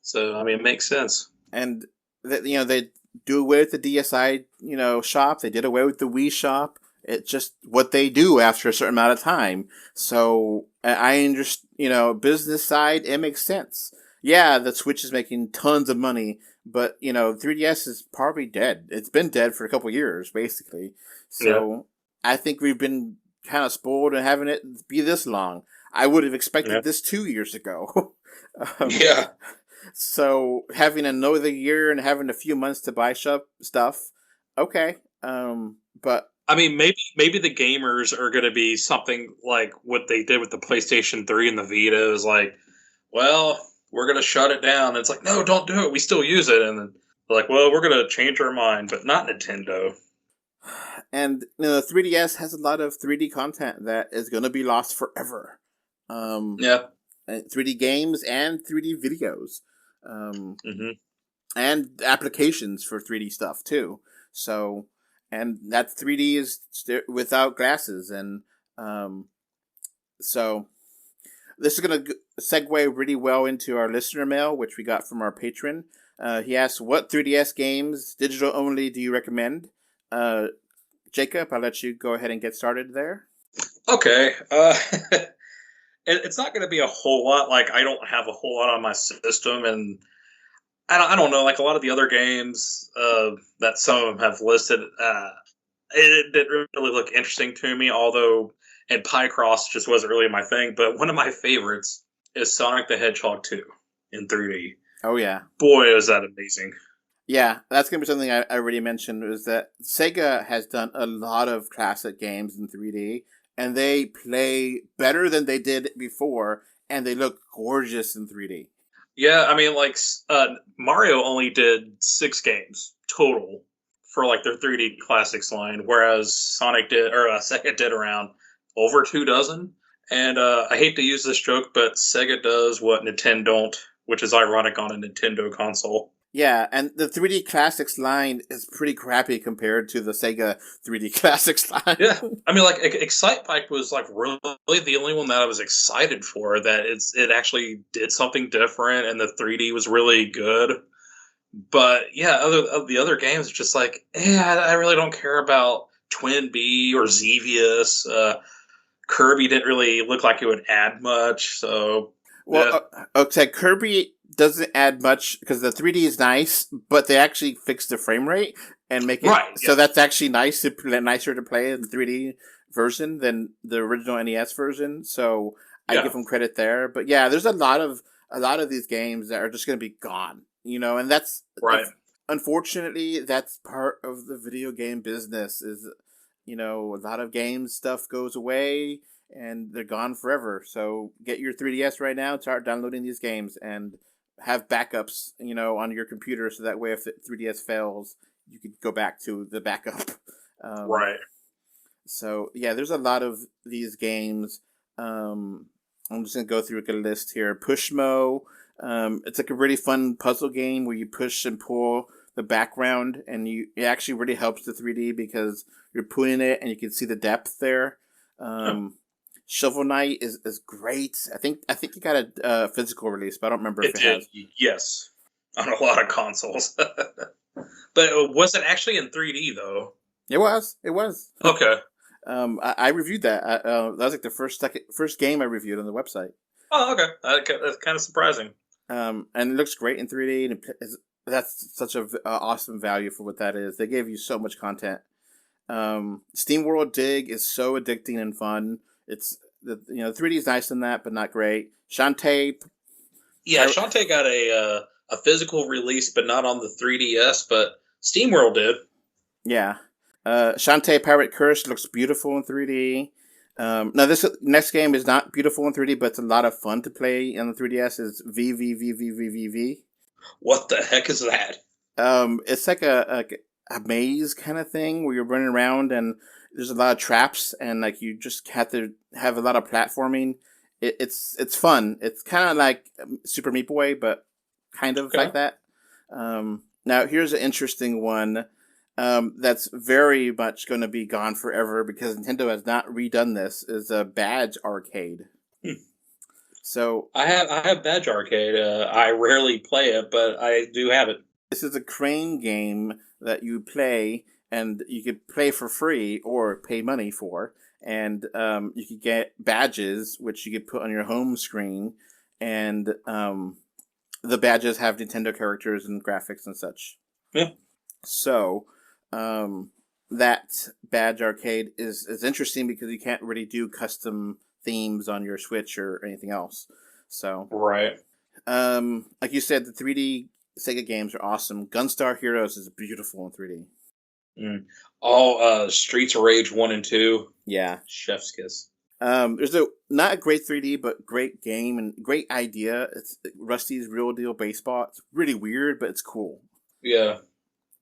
so I mean, it makes sense. And they do away with the DSi, shop. They did away with the Wii shop. It's just what they do after a certain amount of time. So I understand, business side, it makes sense. Yeah, the Switch is making tons of money, but 3DS is probably dead. It's been dead for a couple years, basically. So I think we've been kind of spoiled and having it be this long. I would have expected this 2 years ago. So having another year and having a few months to buy stuff, okay. But I mean, maybe the gamers are going to be something like what they did with the PlayStation 3 and the Vita. Is like, well, we're going to shut it down. And it's like, no, don't do it. We still use it. And then they're like, well, we're going to change our mind, but not Nintendo. And the 3DS has a lot of 3D content that is going to be lost forever. 3D games and 3D videos. And applications for 3D stuff too. So, and that 3D is without glasses, and so this is going to segue really well into our listener mail, which we got from our patron. He asked, "What 3DS games, digital only, do you recommend?" Jacob, I'll let you go ahead and get started there. Okay. It's not going to be a whole lot. Like, I don't have a whole lot on my system, and I don't know. Like a lot of the other games that some of them have listed, it didn't really look interesting to me. Although, and Picross just wasn't really my thing. But one of my favorites is Sonic the Hedgehog 2 in 3D. Oh yeah, boy, is that amazing! Yeah, that's going to be something I already mentioned, is that Sega has done a lot of classic games in 3D, and they play better than they did before, and they look gorgeous in 3D. Yeah, I mean, like, Mario only did 6 games total for, like, their 3D Classics line, whereas Sega did around over 2 dozen. And I hate to use this joke, but Sega does what Nintendo don't, which is ironic on a Nintendo console. Yeah, and the 3D Classics line is pretty crappy compared to the Sega 3D Classics line. Yeah, I mean, like, Excitebike was, like, really the only one that I was excited for, that it actually did something different, and the 3D was really good. But, yeah, the other games, it's just like, I really don't care about Twin Bee or Xevious. Kirby didn't really look like it would add much, so... Well, okay, Kirby doesn't add much because the 3D is nice, but they actually fixed the frame rate and make it so that's actually nicer to play in the 3D version than the original NES version. So I give them credit there. But yeah, there's a lot of these games that are just going to be gone, and that's unfortunately that's part of the video game business. Is a lot of game stuff goes away. And they're gone forever. So get your 3DS right now, start downloading these games, and have backups, on your computer, so that way if the 3DS fails, you could go back to the backup. Right. So, yeah, there's a lot of these games. I'm just going to go through a list here. Pushmo. It's like a really fun puzzle game where you push and pull the background, and it actually really helps the 3D because you're pulling it and you can see the depth there. Shovel Knight is great. I think it got a physical release, but I don't remember if it has. Yes, on a lot of consoles. But was it actually in 3D though? It was. Okay. I reviewed that. That was like the first game I reviewed on the website. Oh, okay. That's kind of surprising. And it looks great in 3D, and that's such a awesome value for what that is. They gave you so much content. SteamWorld Dig is so addicting and fun. It's 3D is nice in that, but not great. Shantae. Yeah, Shantae got a physical release, but not on the 3DS. But SteamWorld did. Yeah, Shantae Pirate Curse looks beautiful in 3D. Now, this next game is not beautiful in 3D, but it's a lot of fun to play on the 3DS. Is VVVVVVV. What the heck is that? It's like a maze kind of thing where you're running around and there's a lot of traps and like you just have to have a lot of platforming. It's fun. It's kind of like Super Meat Boy, but kind of like that. Now, here's an interesting one. That's very much going to be gone forever because Nintendo has not redone this. Is a Badge Arcade. So I have Badge Arcade. I rarely play it, but I do have it. This is a crane game that you play, and you could play for free or pay money for, and you could get badges which you could put on your home screen, and the badges have Nintendo characters and graphics and such. Yeah. So that Badge Arcade is interesting because you can't really do custom themes on your Switch or anything else. So right. Like you said, the 3D Sega games are awesome. Gunstar Heroes is beautiful in 3D. All Streets of Rage 1 and 2. Yeah. Chef's kiss. There's not a great 3D, but great game and great idea. It's Rusty's Real Deal Baseball. It's really weird, but it's cool. Yeah.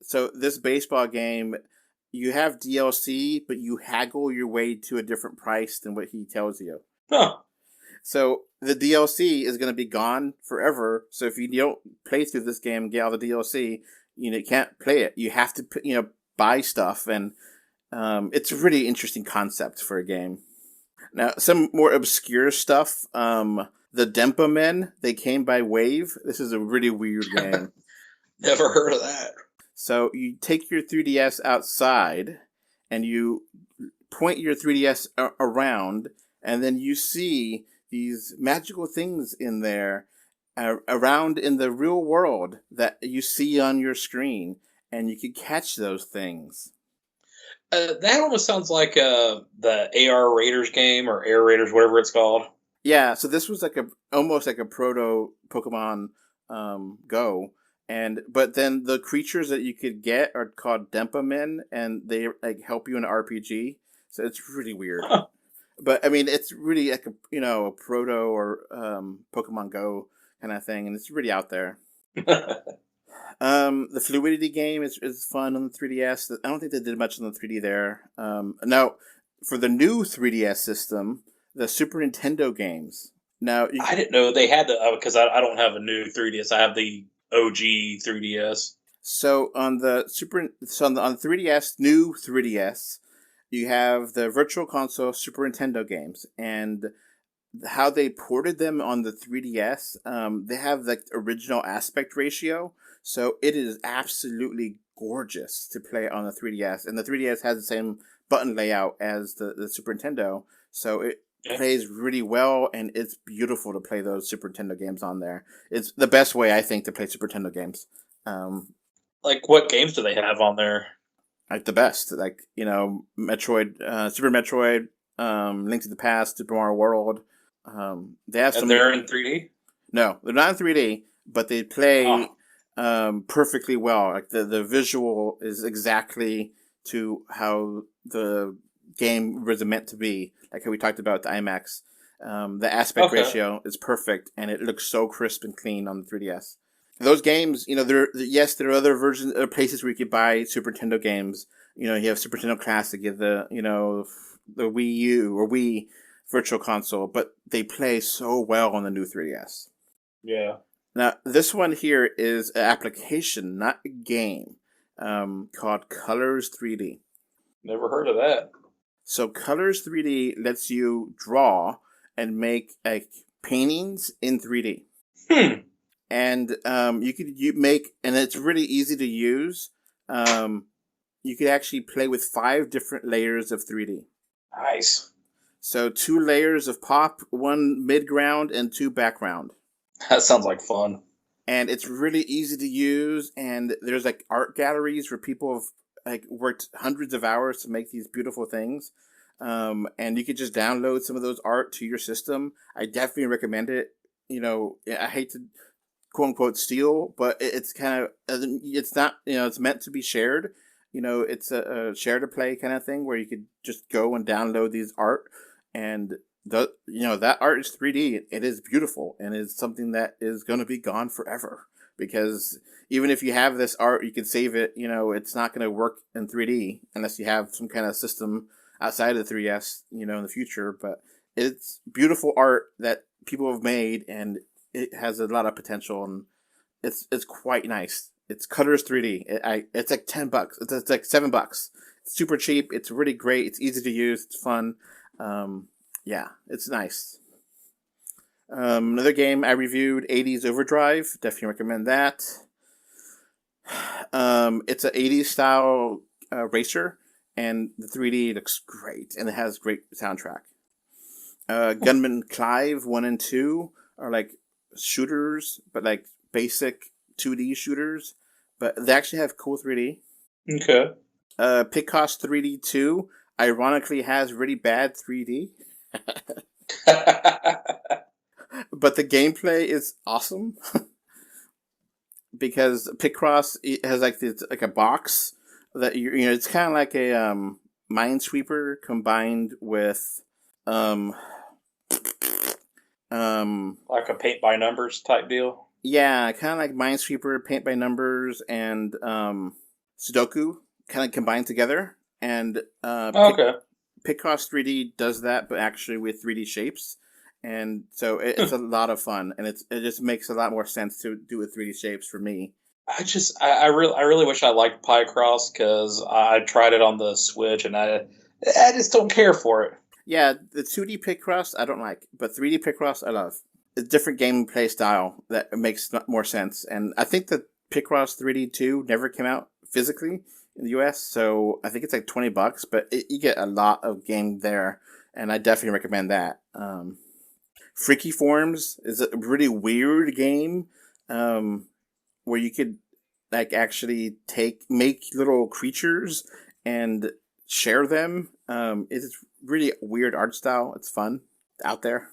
So this baseball game, you have DLC, but you haggle your way to a different price than what he tells you. Huh. So the DLC is going to be gone forever. So if you don't play through this game and get all the DLC, you can't play it. You have to buy stuff, and it's a really interesting concept for a game. Now, some more obscure stuff. The Dempa Men, they came by Wave. This is a really weird game. Never heard of that. So you take your 3DS outside, and you point your 3DS around, and then you see these magical things in there around in the real world that you see on your screen, and you can catch those things. That almost sounds like the AR Raiders game or Air Raiders, whatever it's called. Yeah, so this was almost like a proto Pokemon Go, but then the creatures that you could get are called Dempa Men, and they help you in an RPG. So it's really weird. Huh. But I mean, it's really like a proto or Pokemon Go kind of thing, and it's really out there. The Fluidity game is fun on the 3DS. I don't think they did much on the 3D there. Now, for the new 3DS system, the Super Nintendo games. Now, I didn't know they had because I don't have a new 3DS. I have the OG 3DS. So on the on 3DS, new 3DS, you have the Virtual Console Super Nintendo games, and how they ported them on the 3DS, they have the original aspect ratio, so it is absolutely gorgeous to play on the 3DS, and the 3DS has the same button layout as the Super Nintendo, so it plays really well, and it's beautiful to play those Super Nintendo games on there. It's the best way, I think, to play Super Nintendo games. What games do they have on there? The best, Metroid, Super Metroid, Link to the Past, Super Mario World. They have and they're in 3D? No, they're not in 3D, but they play perfectly well. Like the visual is exactly to how the game was meant to be. Like how we talked about the Imax. The aspect ratio is perfect, and it looks so crisp and clean on the 3DS. Those games, there are other versions, or places where you could buy Super Nintendo games. You have Super Nintendo Classic, you have the Wii U or Wii Virtual Console, but they play so well on the new 3DS. Yeah. Now, this one here is an application, not a game, called Colors 3D. Never heard of that. So Colors 3D lets you draw and make paintings in 3D. And you make, and it's really easy to use. You could actually play with 5 different layers of 3D. Nice. So 2 layers of pop, 1 mid-ground, and 2 background. That sounds like fun. And it's really easy to use, and there's art galleries where people have worked hundreds of hours to make these beautiful things. And you could just download some of those art to your system. I definitely recommend it. I hate to quote unquote steal, but it's kind of, it's not, it's meant to be shared. it's a share to play kind of thing where you could just go and download these art, and that art is 3D. It is beautiful, and it's something that is going to be gone forever, because even if you have this art, you can save it. It's not going to work in 3D unless you have some kind of system outside of the 3DS, in the future. But it's beautiful art that people have made, and it has a lot of potential, and it's quite nice. It's Colors 3D. It's like $10. It's like $7. It's super cheap. It's really great. It's easy to use. It's fun. Yeah, it's nice. Another game I reviewed, 80s Overdrive. Definitely recommend that. It's an 80s style racer, and the 3D looks great, and it has great soundtrack. Gunman Clive 1 and 2 are like shooters, but like basic 2D shooters, but they actually have cool 3D. Okay. Picross 3D 2 ironically has really bad 3D. But the gameplay is awesome. Because Picross has like a box that it's kind of like a Minesweeper combined with like a paint by numbers type deal. Yeah, kind of like Minesweeper, paint by numbers, and Sudoku kind of combined together. And okay. Picross 3D does that, but actually with 3D shapes. And so it's a lot of fun, and it just makes a lot more sense to do with 3D shapes for me. I really wish I liked Picross, because I tried it on the Switch, and I just don't care for it. Yeah, the 2D Picross I don't like, but 3D Picross I love. It's a different gameplay style that makes more sense, and I think that Picross 3D 2 never came out physically in the US, so I think it's like $20, but you get a lot of game there, and I definitely recommend that. Freaky Forms is a really weird game where you could like actually make little creatures and share them. It's really weird art style. It's fun. Out there.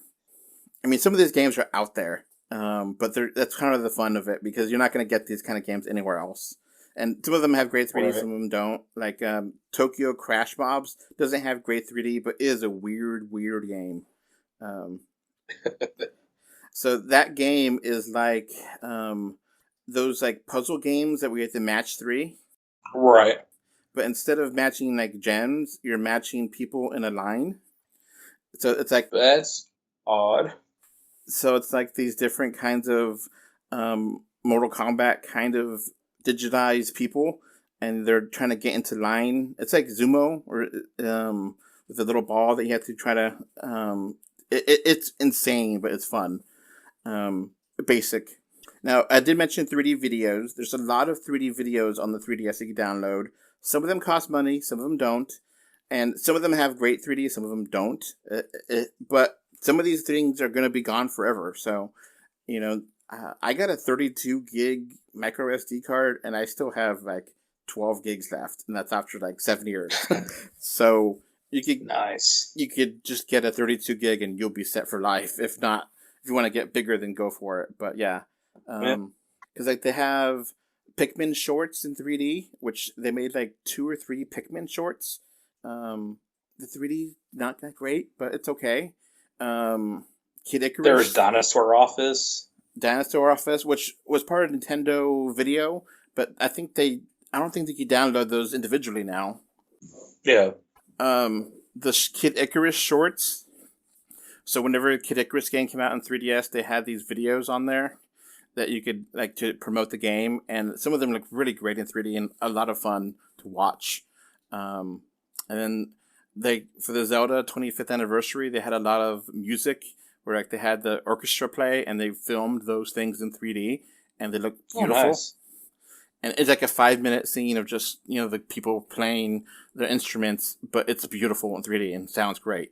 I mean, some of these games are out there, but that's kind of the fun of it, because you're not going to get these kind of games anywhere else. And some of them have great 3D, right. Some of them don't. Like Tokyo Crash Mobs doesn't have great 3D, but is a weird game. So that game is like those like puzzle games that we have to match 3. Right. But instead of matching like gems, you're matching people in a line. So it's like... That's odd. So it's like these different kinds of Mortal Kombat kind of digitized people, and they're trying to get into line. It's like Zumo, or with a little ball that you have to try to... It's insane, but it's fun. Basic. Now, I did mention 3D videos. There's a lot of 3D videos on the 3DS that you can download. Some of them cost money, some of them don't. And some of them have great 3D, some of them don't. But some of these things are going to be gone forever. So, I got a 32 gig micro SD card, and I still have like 12 gigs left. And that's after like 7 years. So... Nice. You could just get a 32 gig and you'll be set for life. If not, if you want to get bigger, then go for it. But yeah, because like they have Pikmin shorts in 3D, which they made like 2 or 3 Pikmin shorts. The 3D not that great, but it's okay. Kid Icarus. There's Dinosaur Office, which was part of Nintendo Video, but I don't think they can download those individually now. Yeah. The Kid Icarus shorts. So whenever Kid Icarus game came out on 3DS, they had these videos on there that you could like to promote the game, and some of them look really great in 3D and a lot of fun to watch. And then for the Zelda 25th anniversary, they had a lot of music where like they had the orchestra play, and they filmed those things in 3D, and they look beautiful. Oh, nice. And it's like a 5-minute scene of just, the people playing their instruments, but it's beautiful in 3D and sounds great.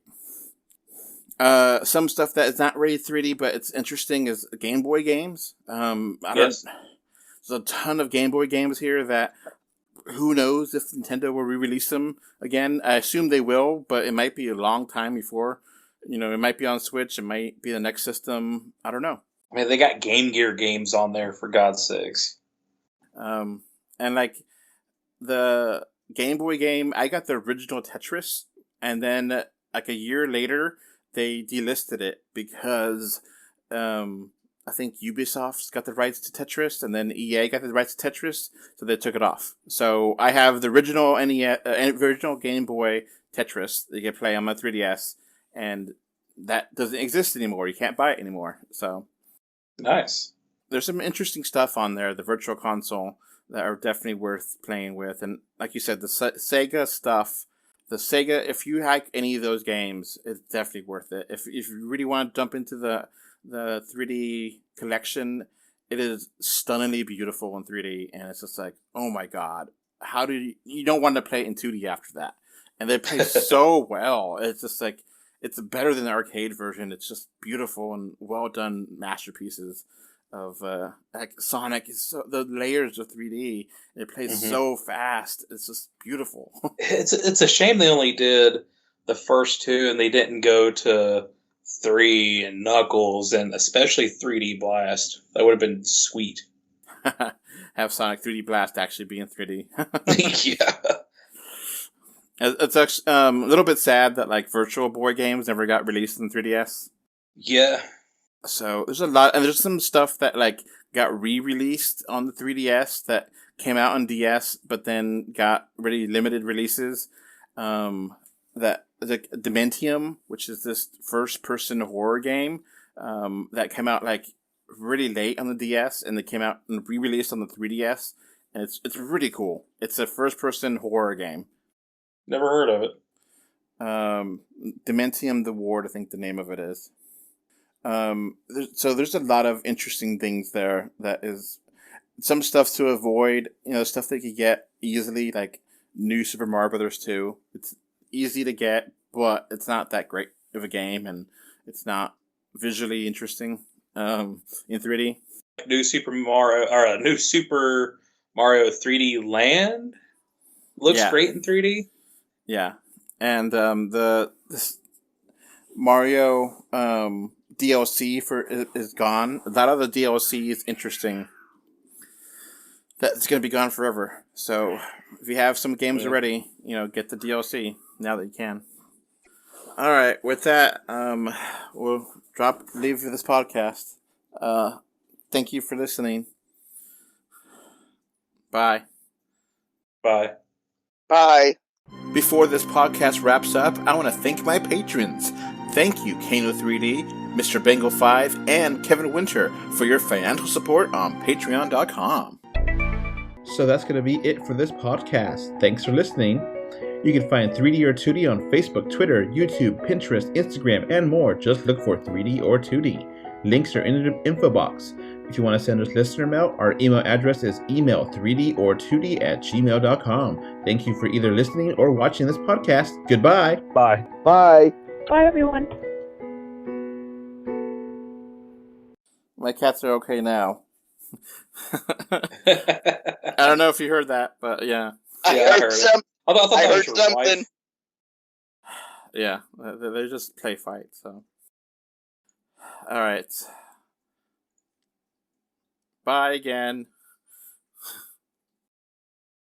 Some stuff that is not really 3D, but it's interesting, is Game Boy games. There's a ton of Game Boy games here that who knows if Nintendo will re-release them again. I assume they will, but it might be a long time before. It might be on Switch. It might be the next system. I don't know. I mean, they got Game Gear games on there, for God's sakes. And like the Game Boy game, I got the original Tetris, and then like a year later, they delisted it because I think Ubisoft's got the rights to Tetris, and then EA got the rights to Tetris, so they took it off. So I have the original original Game Boy Tetris that you can play on my 3DS, and that doesn't exist anymore. You can't buy it anymore. So Nice. there's some interesting stuff on there, the Virtual Console, that are definitely worth playing with. And like you said, the Sega stuff, if you like any of those games, it's definitely worth it. If you really want to jump into the 3D collection, it is stunningly beautiful in 3D, and it's just like, oh my god, how do you don't want to play it in 2D after that? And they play so well. It's just like, it's better than the arcade version. It's just beautiful and well done masterpieces of like Sonic is the layers of 3D. It plays so fast. It's just beautiful. It's a shame they only did the first two and they didn't go to 3 and Knuckles and especially 3D Blast. That would have been sweet. Have Sonic 3D Blast actually be in 3D. Yeah. It's actually a little bit sad that like Virtual Boy games never got released in 3DS. Yeah. So there's a lot, and there's some stuff that like got re-released on the 3DS that came out on DS, but then got really limited releases. That like Dementium, which is this first-person horror game, that came out like really late on the DS, and it came out and re-released on the 3DS, and it's really cool. It's a first-person horror game. Never heard of it. Dementium the Ward, I think the name of it is. So there's a lot of interesting things there. That is some stuff to avoid. Stuff that you get easily, like New Super Mario Brothers 2. It's easy to get, but it's not that great of a game, and it's not visually interesting in 3D. New Super Mario 3D Land looks great in 3D. Yeah, and this Mario DLC is gone. A lot of the DLC is interesting. That's going to be gone forever. So if you have some games already, get the DLC now that you can. All right, with that, we'll leave this podcast. Thank you for listening. Bye. Bye. Bye. Before this podcast wraps up, I want to thank my patrons. Thank you, Kano3D, Mr. Bengal 5, and Kevin Winter for your financial support on Patreon.com. So that's going to be it for this podcast. Thanks for listening. You can find 3D or 2D on Facebook, Twitter, YouTube, Pinterest, Instagram, and more. Just look for 3D or 2D. Links are in the info box. If you want to send us listener mail, our email address is email3dortwo@gmail.com. Thank you for either listening or watching this podcast. Goodbye. Bye. Bye. Bye, everyone. My cats are okay now. I don't know if you heard that, but yeah. I heard something. I thought I that heard was your something. wife. Yeah, they just play fights, so. Alright. Bye again.